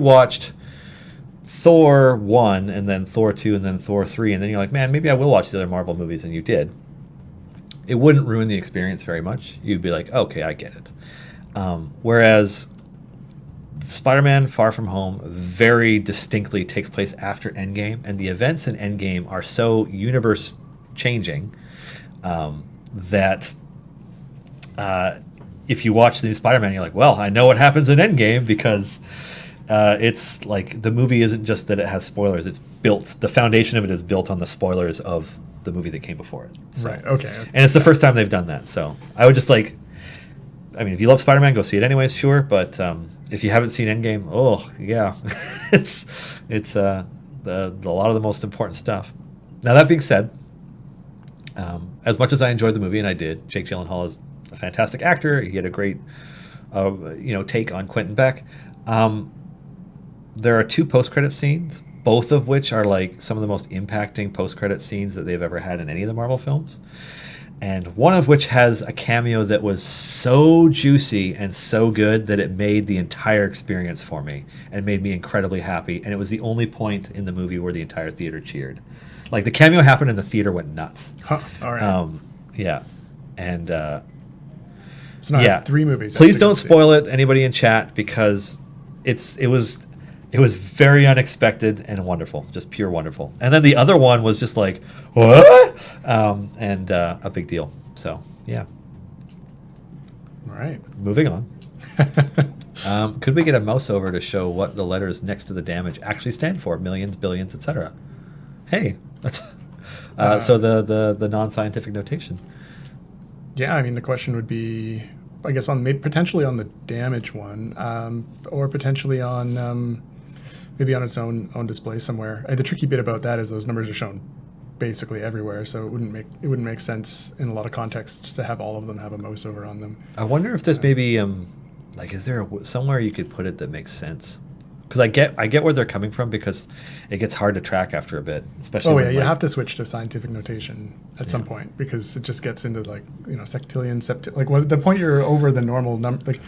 watched Thor 1 and then Thor 2 and then Thor 3 and then you're like, man, maybe I will watch the other Marvel movies, and you did, it wouldn't ruin the experience very much. You'd be like, okay, I get it. Whereas Spider-Man Far From Home very distinctly takes place after Endgame, and the events in Endgame are so universe-changing that if you watch the new Spider-Man, you're like, well, I know what happens in Endgame because it's like the movie isn't just that it has spoilers. It's built, the foundation of it is built on the spoilers of the movie that came before it. So, right, okay. and it's the first time they've done that. So I would just like, I mean, if you love Spider-Man, go see it anyways, sure. But if you haven't seen Endgame, oh, yeah. it's a lot of the most important stuff. Now, that being said, as much as I enjoyed the movie, and I did, Jake Gyllenhaal is a fantastic actor. He had a great take on Quentin Beck. There are 2 post-credit scenes, both of which are like some of the most impacting post-credit scenes that they've ever had in any of the Marvel films. And one of which has a cameo that was so juicy and so good that it made the entire experience for me and made me incredibly happy. And it was the only point in the movie where the entire theater cheered. Like, the cameo happened and the theater went nuts. Huh, all right. Yeah. And so now I have 3 movies. Please don't spoil it, anybody in chat, because it was very unexpected and wonderful, just pure wonderful. And then the other one was just like, what? And a big deal. So, yeah. All right. Moving on. Could we get a mouse over to show what the letters next to the damage actually stand for? Millions, billions, etc. Hey, that's so the non-scientific notation. Yeah, I mean, the question would be, I guess, potentially on the damage one, or potentially on maybe on its own display somewhere. The tricky bit about that is those numbers are shown basically everywhere, so it wouldn't make sense in a lot of contexts to have all of them have a mouse over on them. I wonder if there's maybe like, is there somewhere you could put it that makes sense? Because I get where they're coming from, because it gets hard to track after a bit, especially. Oh yeah, you have to switch to scientific notation at some point, because it just gets into like sextillion, like what the point you're over the normal number. Like,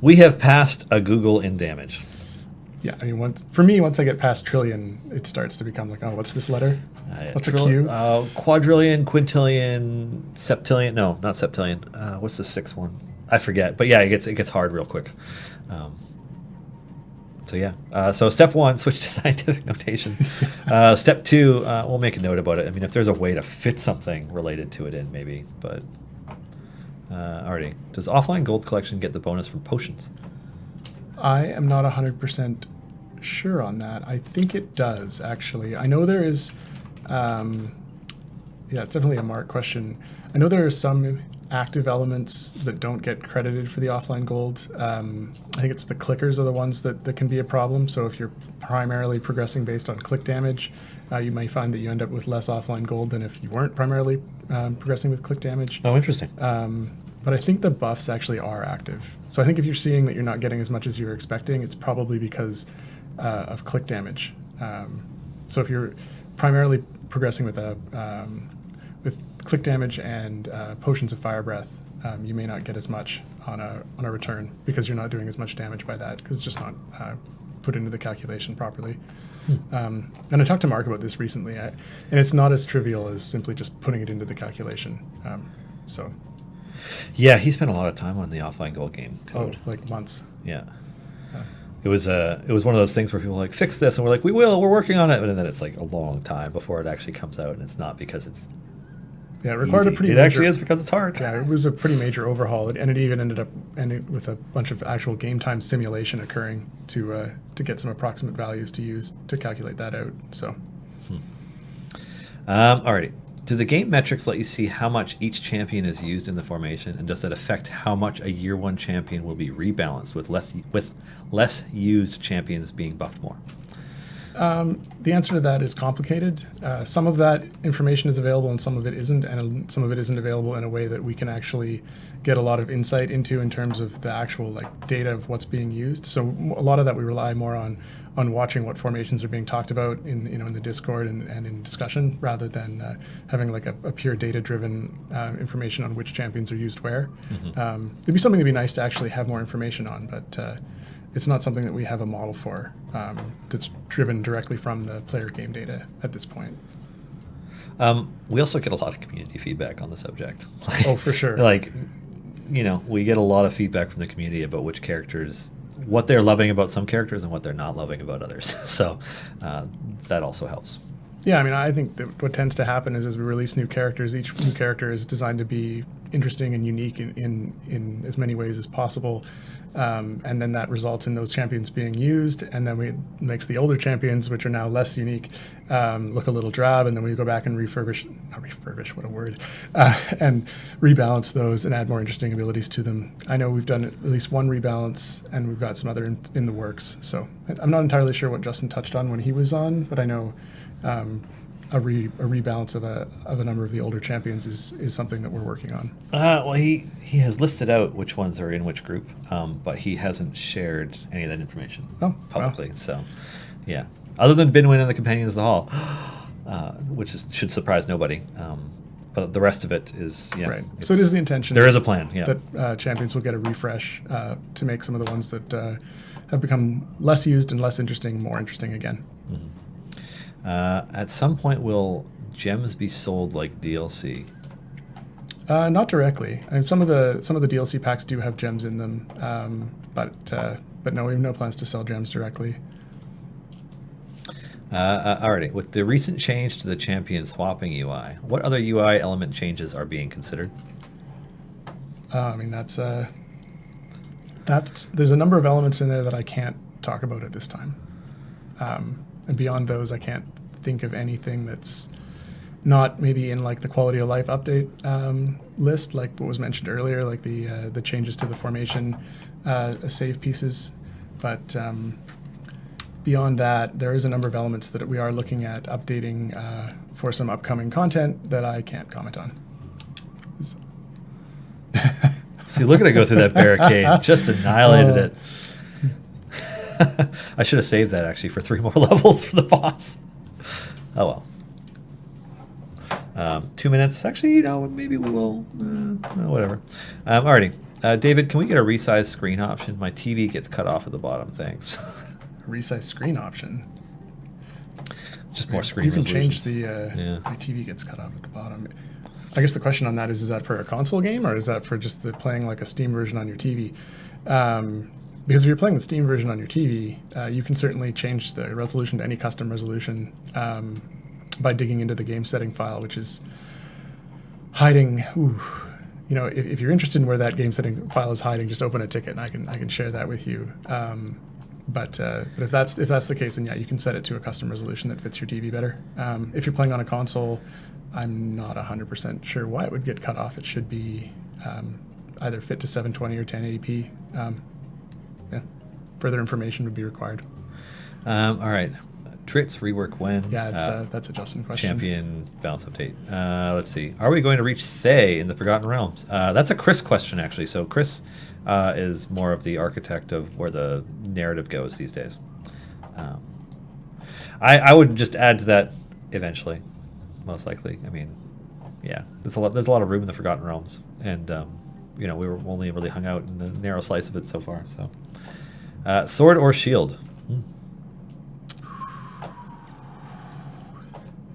we have passed a Google in damage. Yeah, I mean, once I get past trillion, it starts to become like, oh, what's this letter? What's a Q? Quadrillion, quintillion, septillion. No, not septillion. What's the 6th one? I forget. But yeah, it gets hard real quick. So yeah. So step 1, switch to scientific notation. Step 2, we'll make a note about it. I mean, if there's a way to fit something related to it in, maybe. But already, does offline gold collection get the bonus from potions? I am not 100% sure on that. I think it does, actually. I know there is, yeah, it's definitely a Mark question. I know there are some active elements that don't get credited for the offline gold. I think it's the clickers are the ones that can be a problem. So if you're primarily progressing based on click damage, you may find that you end up with less offline gold than if you weren't primarily progressing with click damage. Oh, interesting. But I think the buffs actually are active. So I think if you're seeing that you're not getting as much as you're expecting, it's probably because of click damage. So if you're primarily progressing with with click damage and potions of fire breath, you may not get as much on a return because you're not doing as much damage by that because it's just not put into the calculation properly. And I talked to Mark about this recently, and it's not as trivial as simply just putting it into the calculation. So. Yeah, he spent a lot of time on the offline gold game code. Oh, like months. Yeah. It was one of those things where people were like, fix this, and we're like, we're working on it, and then it's like a long time before it actually comes out, and it's not because it's it required easy. a pretty. It actually is because it's hard. Yeah, it was a pretty major overhaul, and it even ended up with a bunch of actual game time simulation occurring to get some approximate values to use to calculate that out. So. Alrighty. Do the game metrics let you see how much each champion is used in the formation, and does that affect how much a year 1 champion will be rebalanced with less used champions being buffed more? The answer to that is complicated. Some of that information is available and some of it isn't, and some of it isn't available in a way that we can actually get a lot of insight into in terms of the actual data of what's being used. So a lot of that we rely more on watching what formations are being talked about in the Discord and in discussion, rather than having a pure data-driven information on which champions are used where. Mm-hmm. It'd be something that'd be nice to actually have more information on, but it's not something that we have a model for that's driven directly from the player game data at this point. We also get a lot of community feedback on the subject. Oh, for sure. We get a lot of feedback from the community about which characters, what they're loving about some characters and what they're not loving about others. So that also helps. Yeah, I mean, I think that what tends to happen is as we release new characters, each new character is designed to be interesting and unique in as many ways as possible. And then that results in those champions being used, and then it makes the older champions, which are now less unique, look a little drab, and then we go back and not refurbish, what a word, and rebalance those and add more interesting abilities to them. I know we've done at least one rebalance, and we've got some other in the works. So I'm not entirely sure what Justin touched on when he was on, but I know a rebalance of a number of the older champions is something that we're working on. Well, he has listed out which ones are in which group, but he hasn't shared any of that information publicly. Wow. So, yeah. Other than Binwin and the Companions of the Hall, which should surprise nobody. But the rest of it is, right. So it is the intention. There is a plan, yeah. That champions will get a refresh to make some of the ones that have become less used and less interesting more interesting again. Mm-hmm. At some point, will gems be sold like DLC? Not directly. I mean, some of the DLC packs do have gems in them, but no, we have no plans to sell gems directly. Alrighty. With the recent change to the champion swapping UI, what other UI element changes are being considered? I mean, that's there's a number of elements in there that I can't talk about at this time. And beyond those, I can't think of anything that's not maybe in the quality of life update list, like what was mentioned earlier, like the changes to the formation save pieces. But beyond that, there is a number of elements that we are looking at updating for some upcoming content that I can't comment on. See, look at it go through that barricade. Just annihilated it. I should have saved that actually for 3 more levels for the boss. Oh well. 2 minutes. Actually, maybe we will. Whatever. Alrighty. David, can we get a resize screen option? My TV gets cut off at the bottom. Thanks. Resize screen option. Just more screen. You can change the. My TV gets cut off at the bottom. I guess the question on that is that for a console game or is that for just playing like a Steam version on your TV? Because if you're playing the Steam version on your TV, you can certainly change the resolution to any custom resolution by digging into the game setting file, which is hiding. If you're interested in where that game setting file is hiding, just open a ticket and I can share that with you. But if that's the case, then yeah, you can set it to a custom resolution that fits your TV better. If you're playing on a console, I'm not 100% sure why it would get cut off. It should be either fit to 720 or 1080p. Further information would be required. All right. Trits rework when? Yeah, that's a Justin question. Champion balance update. Let's see. Are we going to reach Thay in the Forgotten Realms? That's a Chris question, actually. So Chris is more of the architect of where the narrative goes these days. I would just add to that eventually, most likely. I mean, yeah, there's a lot of room in the Forgotten Realms, and we were only really hung out in a narrow slice of it so far. So, sword or shield?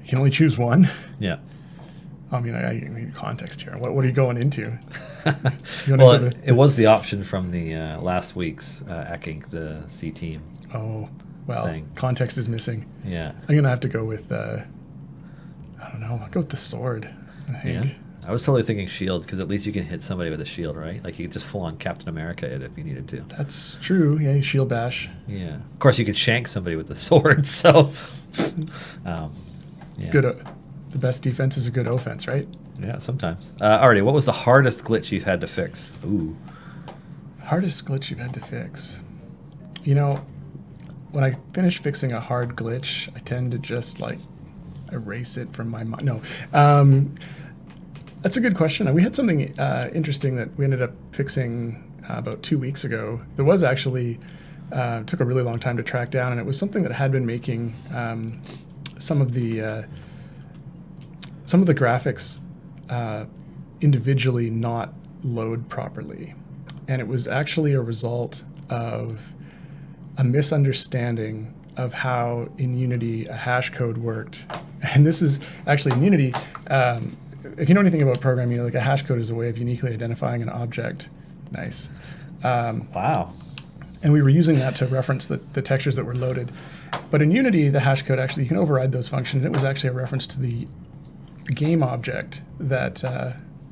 You can only choose one. Yeah. I mean, I need context here. What are you going into? Well, it was the option from the last week's Ekink, the C team. Oh, well, thing. Context is missing. Yeah. I'm going to have to go with, I don't know, I'll go with the sword, I think. Yeah. I was totally thinking shield, because at least you can hit somebody with a shield, right? Like you could just full on Captain America it if you needed to. That's true. Yeah, you shield bash. Yeah. Of course, you could shank somebody with a sword, so. Yeah. Good. The best defense is a good offense, right? Yeah, sometimes. Artie, what was the hardest glitch you've had to fix? Ooh. Hardest glitch you've had to fix? When I finish fixing a hard glitch, I tend to just erase it from my mind. No. That's a good question. We had something interesting that we ended up fixing about 2 weeks ago. There was actually, took a really long time to track down, and it was something that had been making some of the graphics individually not load properly. And it was actually a result of a misunderstanding of how in Unity a hash code worked. And this is actually in Unity, if you know anything about programming, a hash code is a way of uniquely identifying an object. Nice. Wow. And we were using that to reference the textures that were loaded. But in Unity, the hash code actually, you can override those functions. It was actually a reference to the game object, that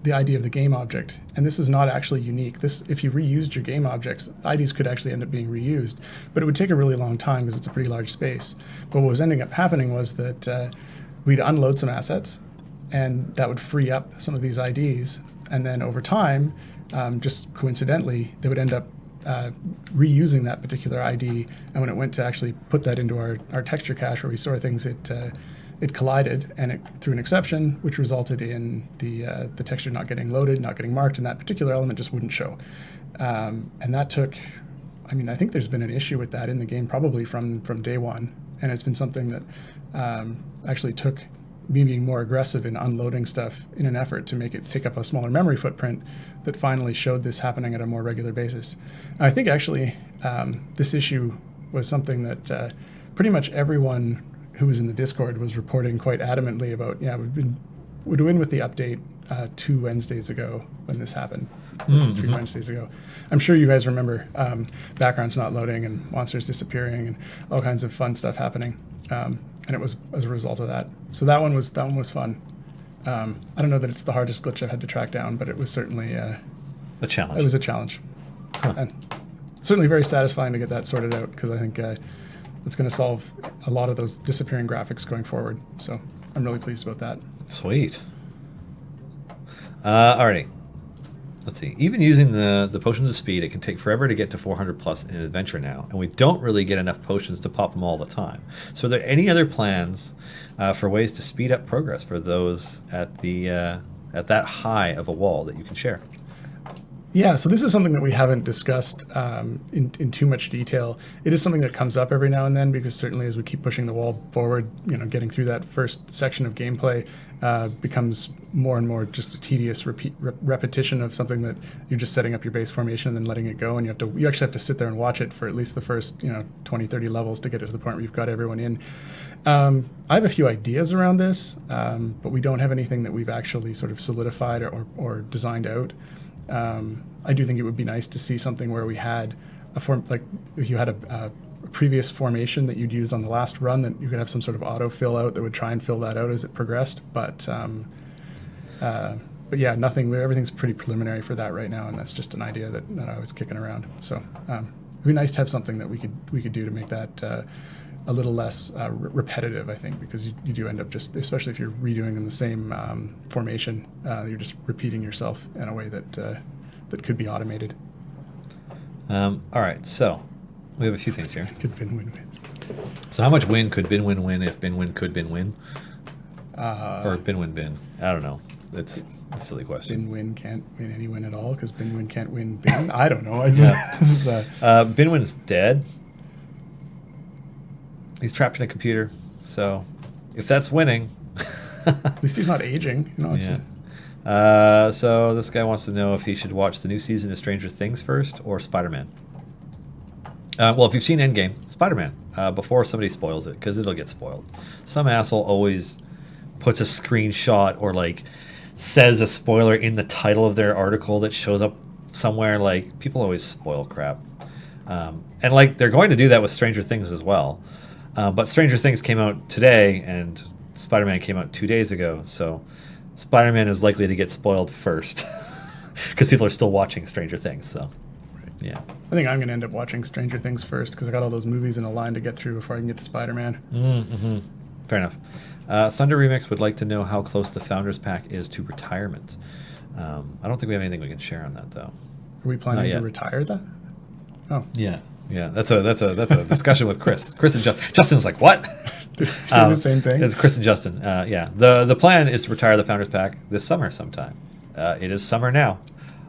the ID of the game object. And this is not actually unique. If you reused your game objects, IDs could actually end up being reused. But it would take a really long time because it's a pretty large space. But what was ending up happening was that we'd unload some assets, and that would free up some of these IDs. And then over time, just coincidentally, they would end up reusing that particular ID, and when it went to actually put that into our texture cache where we store things, it collided, and it threw an exception, which resulted in the texture not getting loaded, not getting marked, and that particular element just wouldn't show. And that took, I think there's been an issue with that in the game probably from day one, and it's been something that actually took me being more aggressive in unloading stuff in an effort to make it take up a smaller memory footprint that finally showed this happening at a more regular basis. And I think actually this issue was something that pretty much everyone who was in the Discord was reporting quite adamantly about. Yeah, we're doing with the update 2 Wednesdays ago when this happened. 3 Wednesdays ago. I'm sure you guys remember backgrounds not loading and monsters disappearing and all kinds of fun stuff happening. And it was as a result of that. So that one was fun. I don't know that it's the hardest glitch I've had to track down, but it was certainly a challenge. It was a challenge, and certainly very satisfying to get that sorted out, because I think it's going to solve a lot of those disappearing graphics going forward. So I'm really pleased about that. Sweet. Alrighty. Let's see. Even using the potions of speed, it can take forever to get to 400 plus in an adventure now, and we don't really get enough potions to pop them all the time. So are there any other plans for ways to speed up progress for those at that high of a wall that you can share? Yeah, so this is something that we haven't discussed in too much detail. It is something that comes up every now and then, because certainly as we keep pushing the wall forward, getting through that first section of gameplay becomes more and more just a tedious repetition of something that you're just setting up your base formation and then letting it go, and you actually have to sit there and watch it for at least the first 20, 30 levels to get it to the point where you've got everyone in. I have a few ideas around this, but we don't have anything that we've actually sort of solidified or designed out. I do think it would be nice to see something where we had a form, like if you had a previous formation that you'd used on the last run, that you could have some sort of auto fill out that would try and fill that out as it progressed. But yeah, nothing. Everything's pretty preliminary for that right now, and that's just an idea that I was kicking around. So it'd be nice to have something that we could do to make that a little less repetitive, I think, because you do end up just, especially if you're redoing in the same formation, you're just repeating yourself in a way that that could be automated. All right, so we have a few things here. Could bin win-win. So how much win could bin win win if bin win could bin win? Or bin win bin? I don't know. It's a silly question. Bin win can't win any win at all because bin win can't win bin. I don't know. Bin win's dead. He's trapped in a computer. So if that's winning, at least he's not aging. You know, it's so this guy wants to know if he should watch the new season of Stranger Things first or Spider-Man. Well, if you've seen Endgame, Spider-Man, before somebody spoils it, because it'll get spoiled. Some asshole always puts a screenshot or like says a spoiler in the title of their article that shows up somewhere. Like, people always spoil crap. And like, they're going to do that with Stranger Things as well. But Stranger Things came out today and Spider-Man came out 2 days ago. So Spider-Man is likely to get spoiled first because people are still watching Stranger Things. So, yeah. I think I'm going to end up watching Stranger Things first because I got all those movies in a line to get through before I can get to Spider-Man. Mm-hmm. Fair enough. Thunder Remix would like to know how close the Founders Pack is to retirement. I don't think we have anything we can share on that, though. Are we planning to retire that? Oh. Yeah. That's a discussion with Chris. Chris and Justin's like, what? Saying the same thing. It's Chris and Justin. Yeah. The plan is to retire the Founders Pack this summer sometime. It is summer now.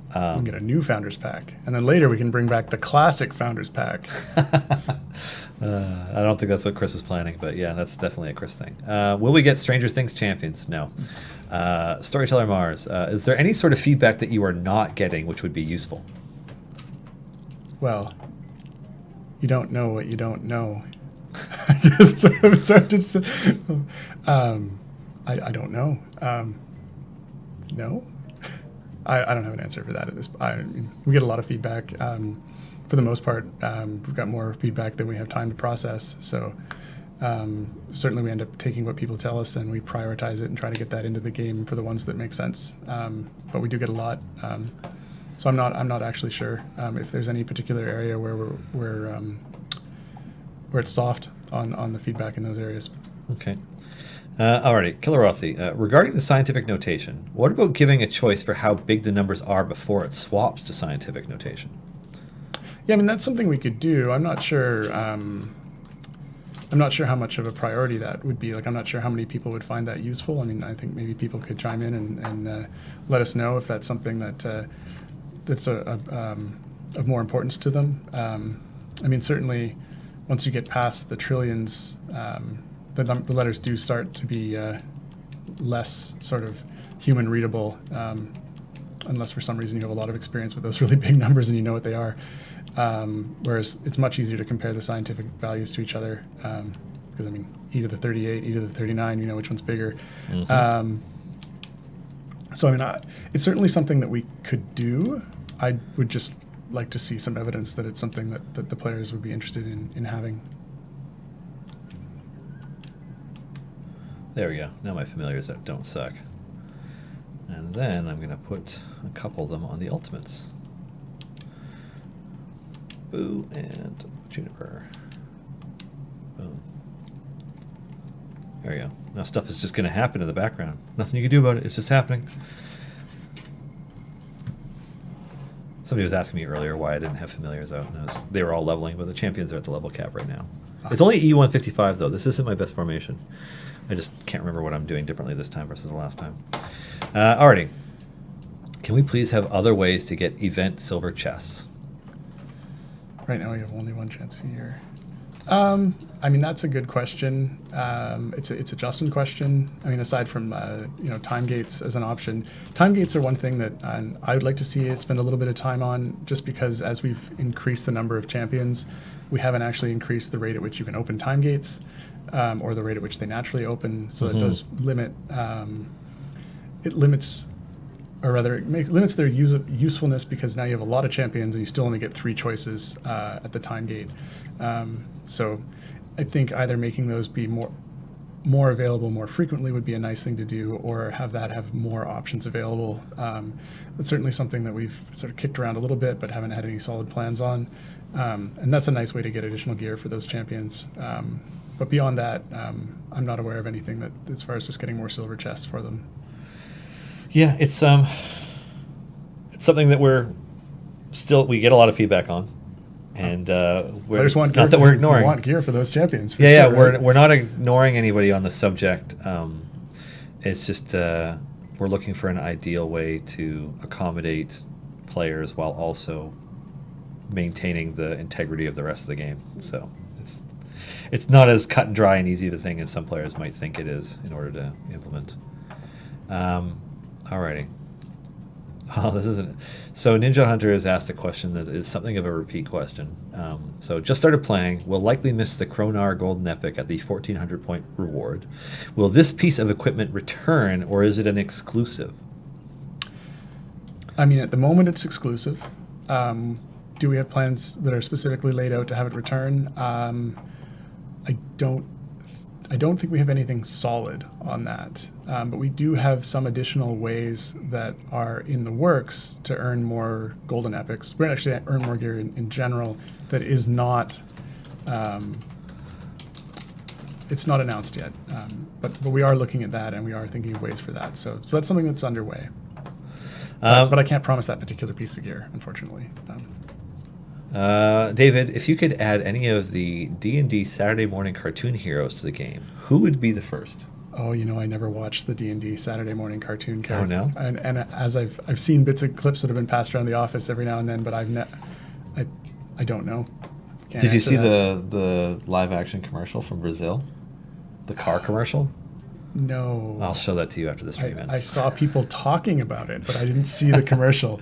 We can get a new Founders Pack, and then later we can bring back the classic Founders Pack. I don't think that's what Chris is planning, but yeah, that's definitely a Chris thing. Will we get Stranger Things champions? No. Storyteller Mars, is there any sort of feedback that you are not getting which would be useful? Well, you don't know what you don't know. I guess it's hard to say. I don't know. No. I don't have an answer for that at this. We get a lot of feedback. For the most part, we've got more feedback than we have time to process. So certainly we end up taking what people tell us and we prioritize it and try to get that into the game for the ones that make sense. But we do get a lot. So I'm not actually sure if there's any particular area where it's soft on the feedback in those areas. Okay. Alrighty, Killer Rossi. Regarding the scientific notation, what about giving a choice for how big the numbers are before it swaps to scientific notation? Yeah, I mean, that's something we could do. I'm not sure. I'm not sure how much of a priority that would be. Like, I'm not sure how many people would find that useful. I mean, I think maybe people could chime in and let us know if that's something that's of more importance to them. I mean, certainly, once you get past the trillions, the letters do start to be less sort of human readable, unless for some reason you have a lot of experience with those really big numbers and you know what they are. Whereas it's much easier to compare the scientific values to each other, because I mean, e to the 38, e to the 39, you know which one's bigger. Mm-hmm. So I mean, it's certainly something that we could do. I would just like to see some evidence that it's something that the players would be interested in having. There we go. Now my familiars that don't suck. And then I'm going to put a couple of them on the ultimates. Boo and Juniper. Boom. There we go. Now stuff is just going to happen in the background. Nothing you can do about it. It's just happening. Somebody was asking me earlier why I didn't have familiars out. And they were all leveling, but the champions are at the level cap right now. It's only E155 though. This isn't my best formation. I just can't remember what I'm doing differently this time versus the last time. Alrighty. Can we please have other ways to get event silver chests? Right now we have only one chance a year. I mean, that's a good question. It's a Justin question. I mean, aside from time gates as an option, time gates are one thing that I would like to see spend a little bit of time on, just because as we've increased the number of champions, we haven't actually increased the rate at which you can open time gates, or the rate at which they naturally open. So that does limit. It limits or rather, it limits their usefulness because now you have a lot of champions and you still only get 3 choices at the time gate. So I think either making those be more available more frequently would be a nice thing to do, or have more options available. That's certainly something that we've sort of kicked around a little bit, but haven't had any solid plans on. And that's a nice way to get additional gear for those champions. But beyond that, I'm not aware of anything that, as far as just getting more silver chests for them. Yeah, it's something that we get a lot of feedback on, and Players want it's gear, not that we're ignoring. want gear for those champions. For Yeah, sure, right? we're not ignoring anybody on the subject. It's just we're looking for an ideal way to accommodate players while also maintaining the integrity of the rest of the game. So it's not as cut and dry and easy of a thing as some players might think it is in order to implement. Alrighty. Oh, this isn't. So Ninja Hunter has asked a question that is something of a repeat question. So just started playing. Will likely miss the Kronar Golden Epic at the 1,400 point reward. Will this piece of equipment return, or is it an exclusive? I mean, at the moment, it's exclusive. Do we have plans that are specifically laid out to have it return? I don't think we have anything solid on that, but we do have some additional ways that are in the works to earn more golden epics. We're actually earn more gear in general that is not, it's not announced yet, but we are looking at that and we are thinking of ways for that. So that's something that's underway. But I can't promise that particular piece of gear, unfortunately. David, if you could add any of the D&D Saturday morning cartoon heroes to the game, who would be the first? Oh, I never watched the D&D Saturday morning cartoon character. Oh, no? And as I've seen bits of clips that have been passed around the office every now and then, but I don't know. Can't Did you answer see that. the live action commercial from Brazil? The car commercial? No. I'll show that to you after the stream ends. I saw people talking about it, but I didn't see the commercial.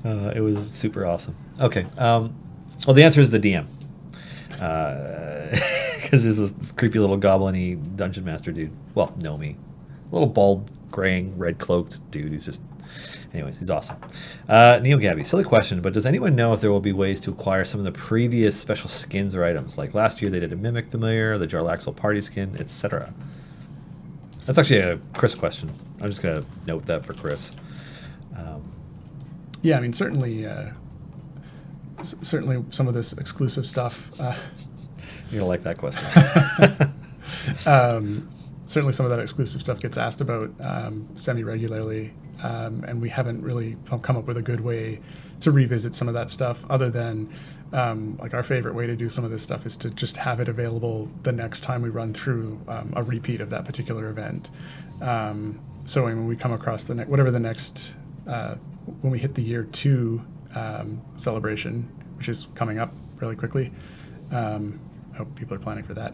It was super awesome. Okay. Well, the answer is the DM. Because he's this creepy little goblin-y dungeon master dude. Well, Nomi. Little bald, graying, red-cloaked dude who's just... Anyways, he's awesome. Neo Gabby, silly question, but does anyone know if there will be ways to acquire some of the previous special skins or items? Like last year they did a Mimic Familiar, the Jarlaxle Party skin, etc. That's actually a Chris question. I'm just going to note that for Chris. Yeah, I mean, certainly some of this exclusive stuff. You're going to like that question. Certainly some of that exclusive stuff gets asked about semi-regularly, and we haven't really come up with a good way to revisit some of that stuff other than like our favorite way to do some of this stuff is to just have it available the next time we run through a repeat of that particular event. So when we come across whatever the next, when we hit the year 2 celebration, which is coming up really quickly, I hope people are planning for that.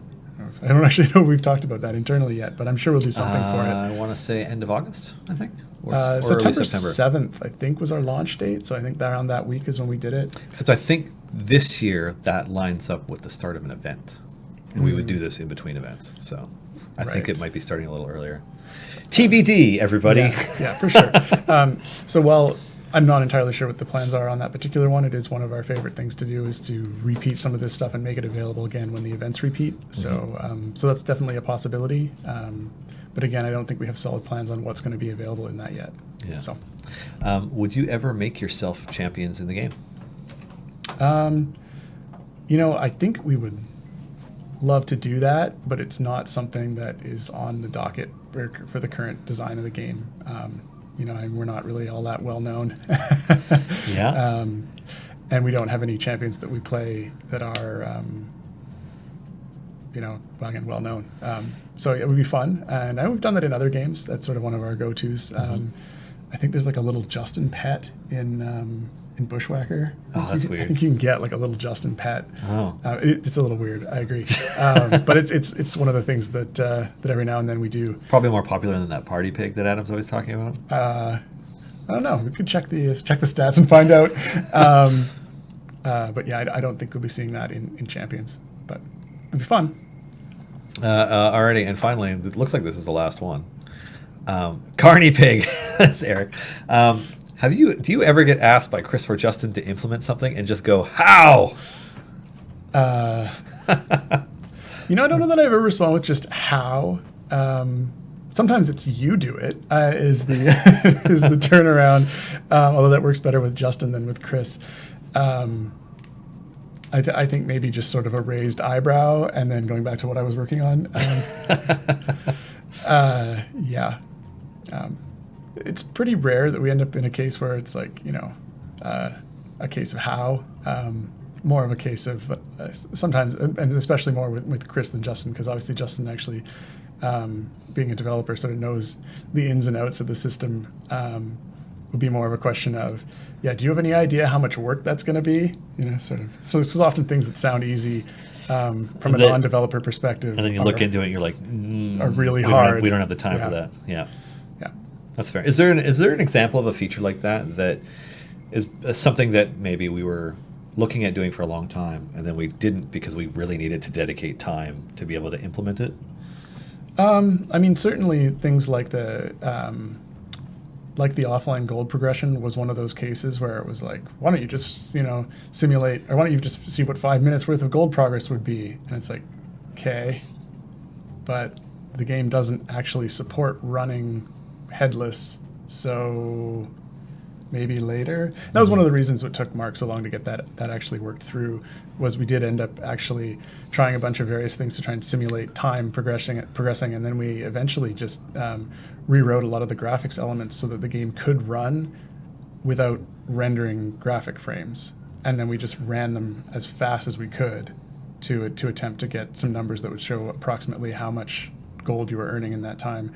I don't actually know if we've talked about that internally yet, but I'm sure we'll do something for it. I want to say end of August, I think. Or September early September. 7th, I think, was our launch date. So I think around that week is when we did it. Except I think this year that lines up with the start of an event. And we would do this in between events. So I think it might be starting a little earlier. TBD, everybody. Yeah, for sure. So while I'm not entirely sure what the plans are on that particular one, it is one of our favorite things to do is to repeat some of this stuff and make it available again when the events repeat. So so that's definitely a possibility. But again, I don't think we have solid plans on what's going to be available in that yet. Yeah. So, would you ever make yourself champions in the game? I think we would love to do that, but it's not something that is on the docket for the current design of the game. We're not really all that well known. Yeah. And we don't have any champions that we play that are, again, well known. So it would be fun. And we've done that in other games. That's sort of one of our go-tos. I think there's like a little Justin pet in Bushwhacker. Oh, that's weird. I think you can get like a little Justin pet. Oh. It's a little weird. I agree. But it's one of the things that every now and then we do. Probably more popular than that party pig that Adam's always talking about. I don't know. We could check the stats and find out. But yeah, I don't think we'll be seeing that in Champions. But it'd be fun. Alrighty, and finally, it looks like this is the last one. Carney Pig, that's Eric. Do you ever get asked by Chris or Justin to implement something and just go, how? I don't know that I ever respond with just how. Sometimes it's you do it is the is the turnaround. Although that works better with Justin than with Chris. I think maybe just sort of a raised eyebrow and then going back to what I was working on. Yeah. It's pretty rare that we end up in a case where it's like, a case of how. More of a case of sometimes, and especially more with Chris than Justin, because obviously Justin actually, being a developer, sort of knows the ins and outs of the system. Would be more of a question of, do you have any idea how much work that's going to be? Sort of. So this is often things that sound easy from a non-developer perspective. And then you look into it and you're like, are really hard. We don't have the time for that. Yeah. Yeah. That's fair. Is there an example of a feature like that is something that maybe we were looking at doing for a long time and then we didn't because we really needed to dedicate time to be able to implement it? Certainly things like the offline gold progression was one of those cases where it was like, why don't you just, simulate, or why don't you just see what 5 minutes worth of gold progress would be? And it's like, okay, but the game doesn't actually support running headless, so maybe later. That was one of the reasons it took Mark so long to get that actually worked through, was we did end up actually trying a bunch of various things to try and simulate time progressing, and then we eventually just rewrote a lot of the graphics elements so that the game could run without rendering graphic frames. And then we just ran them as fast as we could to attempt to get some numbers that would show approximately how much gold you were earning in that time.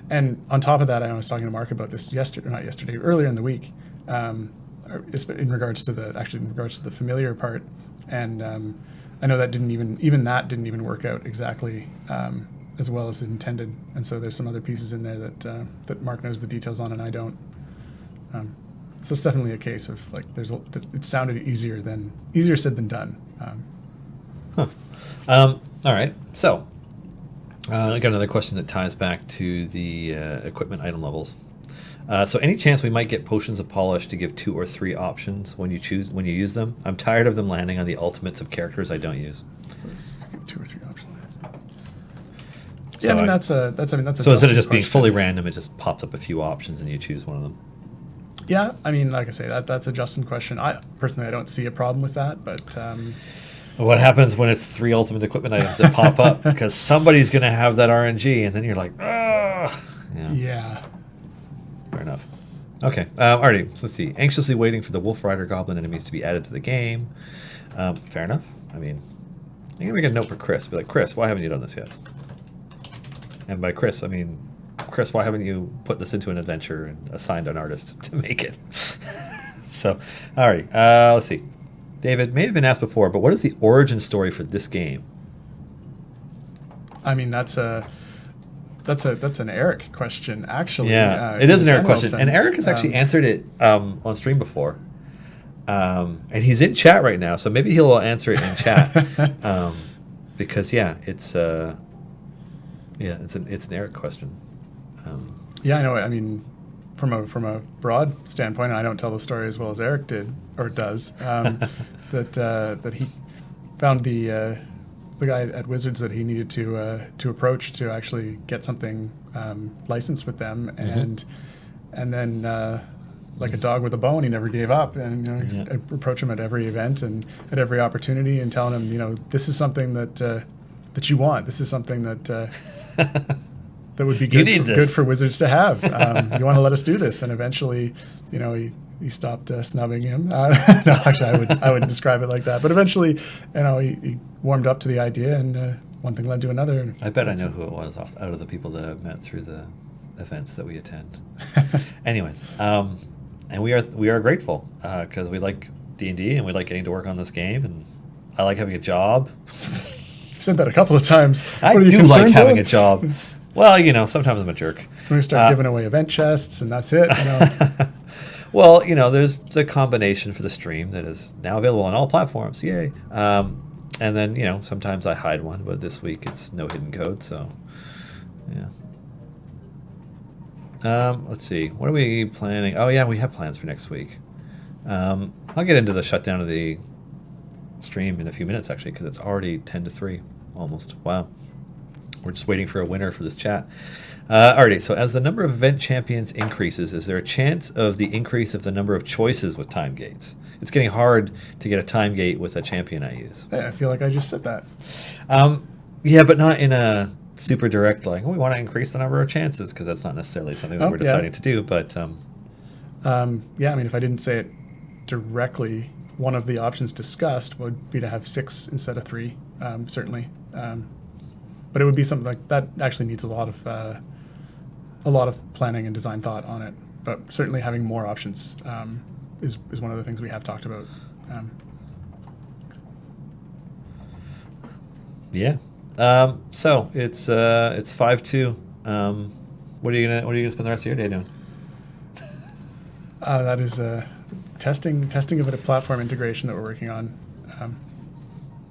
And on top of that, I was talking to Mark about this earlier in the week, in regards to the familiar part. And I know that didn't even work out exactly as well as intended. And so there's some other pieces in there that Mark knows the details on and I don't. So it's definitely a case of like it sounded easier said than done. All right. So I got another question that ties back to the equipment item levels. So any chance we might get potions of polish to give 2 or 3 options when you use them? I'm tired of them landing on the ultimates of characters I don't use. Let's give 2 or 3 options. So Yeah, that's a so instead of just being question. fully random, it just pops up a few options and you choose one of them. Yeah, like I say, that's a Justin question. I don't see a problem with that, but What happens when it's 3 ultimate equipment items that pop up? Because somebody's going to have that RNG, and then you're like, ah. Yeah. Fair enough. Okay. Alrighty. So let's see. Anxiously waiting for the Wolf Rider Goblin enemies to be added to the game. Fair enough. I'm going to make a note for Chris. Be like, Chris, why haven't you done this yet? And by Chris, I mean, Chris, why haven't you put this into an adventure and assigned an artist to make it? So, alrighty. Let's see. David, may have been asked before, but what is the origin story for this game? That's an Eric question, actually. Yeah, it is an Eric question, sense. and Eric has actually answered it on stream before, and he's in chat right now, so maybe he'll answer it in chat, because it's an Eric question. Yeah, I know. From a broad standpoint, and I don't tell the story as well as Eric did or does. That he found the guy at Wizards that he needed to approach to actually get something licensed with them, and then like a dog with a bone, he never gave up, and approach him at every event and at every opportunity, and telling him, this is something that you want. This is something that would be good for Wizards to have. You want to let us do this, and eventually, he stopped snubbing him. No, actually, I wouldn't describe it like that. But eventually, he warmed up to the idea, and one thing led to another. I bet I know who it was out of the people that I've met through the events that we attend. Anyways, and we are grateful because we like D&D and we like getting to work on this game, and I like having a job. You've said that a couple of times. I do like having a job. Well, sometimes I'm a jerk. We start giving away event chests, and that's it. Well, there's the combination for the stream that is now available on all platforms. Yay. And then, sometimes I hide one, but this week it's no hidden code, so yeah. Let's see. What are we planning? Oh, yeah, we have plans for next week. I'll get into the shutdown of the stream in a few minutes, actually, because it's already 10 to 3 almost. Wow. We're just waiting for a winner for this chat. Alrighty, so as the number of event champions increases, is there a chance of the increase of the number of choices with time gates? It's getting hard to get a time gate with a champion I use. I feel like I just said that. Yeah, but not in a super direct, like, we want to increase the number of chances, because that's not necessarily something that we're deciding to do. But yeah, I mean, if I didn't say it directly, one of the options discussed would be to have 6 instead of 3, certainly. But it would be something like that. Actually needs a lot of planning and design thought on it. But certainly having more options is one of the things we have talked about. Yeah. So it's 5-2. What are you gonna spend the rest of your day doing? That is testing of a platform integration that we're working on.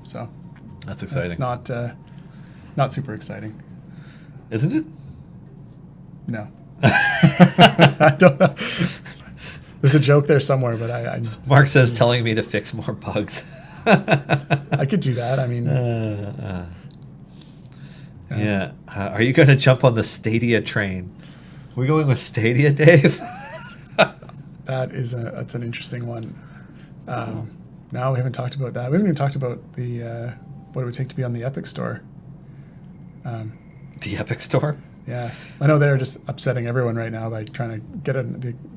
So That's exciting. it's not super exciting. Isn't it? No. I don't know. There's a joke there somewhere, but I Mark says telling me to fix more bugs. I could do that. I mean, yeah. Are you going to jump on the Stadia train? We're going with Stadia, Dave? that's an interesting one. Now we haven't talked about that. We haven't even talked about the what it would take to be on the Epic Store. The Epic Store? Yeah, I know they're just upsetting everyone right now by trying to get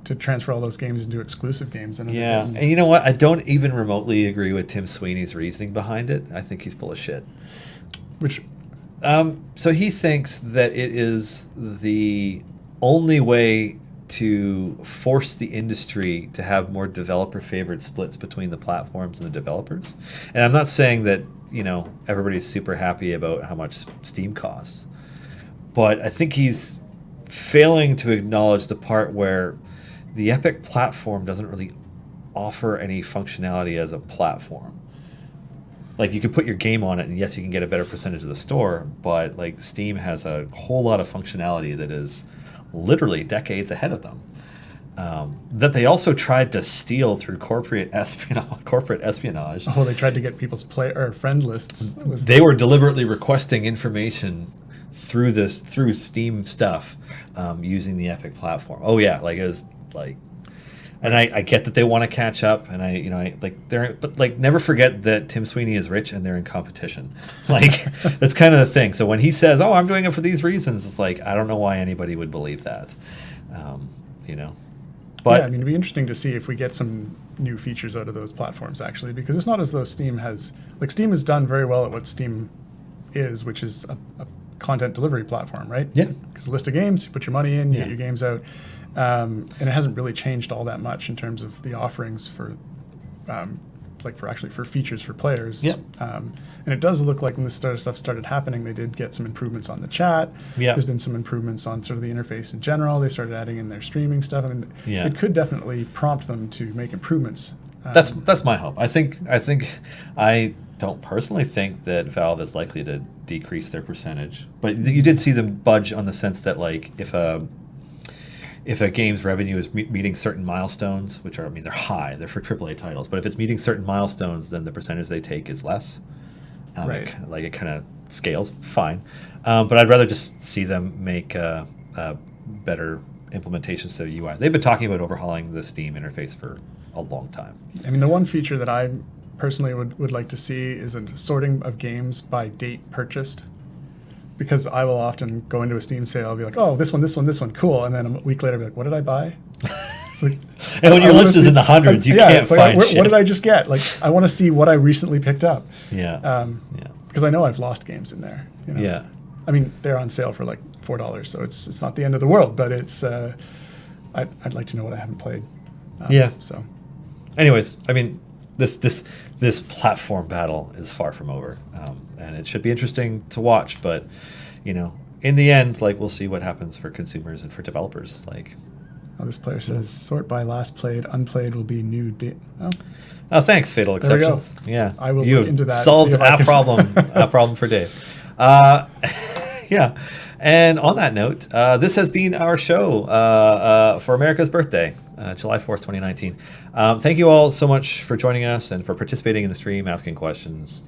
to transfer all those games into exclusive games. And Yeah, and you know what? I don't even remotely agree with Tim Sweeney's reasoning behind it. I think he's full of shit. Which, so he thinks that it is the only way to force the industry to have more developer-favored splits between the platforms and the developers. And I'm not saying that, everybody's super happy about how much Steam costs. But I think he's failing to acknowledge the part where the Epic platform doesn't really offer any functionality as a platform. Like, you can put your game on it, and yes, you can get a better percentage of the store, but like Steam has a whole lot of functionality that is literally decades ahead of them. That they also tried to steal through corporate espionage. they tried to get people's friend lists. They were deliberately requesting information through Steam stuff, using the Epic platform. Oh yeah, like it was like, and I get that they want to catch up, and but never forget that Tim Sweeney is rich and they're in competition. Like that's kind of the thing. So when he says, "Oh, I'm doing it for these reasons," it's like I don't know why anybody would believe that. But yeah, I mean, it'd be interesting to see if we get some new features out of those platforms actually, because it's not as though Steam has done very well at what Steam is, which is a content delivery platform, right? Yeah. A list of games, you put your money in, you get your games out, and it hasn't really changed all that much in terms of the offerings for features for players. Yep. And it does look like when this stuff started happening, they did get some improvements on the chat. Yeah. There's been some improvements on sort of the interface in general. They started adding in their streaming stuff. I mean, Yeah. it could definitely prompt them to make improvements. that's my hope. I don't personally think that Valve is likely to decrease their percentage, but you did see them budge on the sense that like if a game's revenue is meeting certain milestones, which are, they're high, they're for AAA titles, but if it's meeting certain milestones, then the percentage they take is less. Right. It kind of scales, fine. But I'd rather just see them make better implementations to the UI. They've been talking about overhauling the Steam interface for a long time. I mean, the one feature that I personally would like to see is a sorting of games by date purchased. Because I will often go into a Steam sale and be like, oh, this one, cool. And then a week later, I'll be like, what did I buy? And when your list is in the hundreds, you can't find shit. What did I just get? Like, I want to see what I recently picked up. Yeah. Because I know I've lost games in there. Yeah. I mean, they're on sale for like $4, so it's not the end of the world, but it's I'd like to know what I haven't played. Yeah. So, anyways, this platform battle is far from over, and it should be interesting to watch. But in the end, we'll see what happens for consumers and for developers. This player says sort by last played, unplayed will be new. Oh, thanks, Fatal There we go. Exceptions. Yeah, I will you look into that. Solved a problem for Dave. Yeah. And on that note, this has been our show for America's birthday, July 4th, 2019. Thank you all so much for joining us and for participating in the stream, asking questions,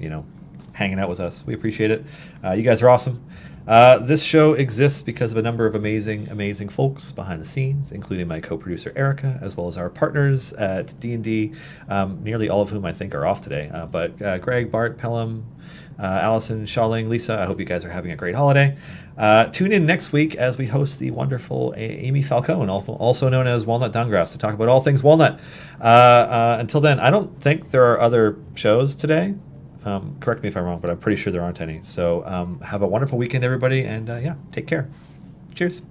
hanging out with us. We appreciate it. You guys are awesome. This show exists because of a number of amazing folks behind the scenes, including my co-producer Erica, as well as our partners at D&D, nearly all of whom I think are off today. But Greg, Bart, Pelham, Allison, Shaoling, Lisa, I hope you guys are having a great holiday. Tune in next week as we host the wonderful Amy Falcone, also known as Walnut Dungrass, to talk about all things walnut. Until then, I don't think there are other shows today. Correct me if I'm wrong, but I'm pretty sure there aren't any. So have a wonderful weekend, everybody, and take care. Cheers.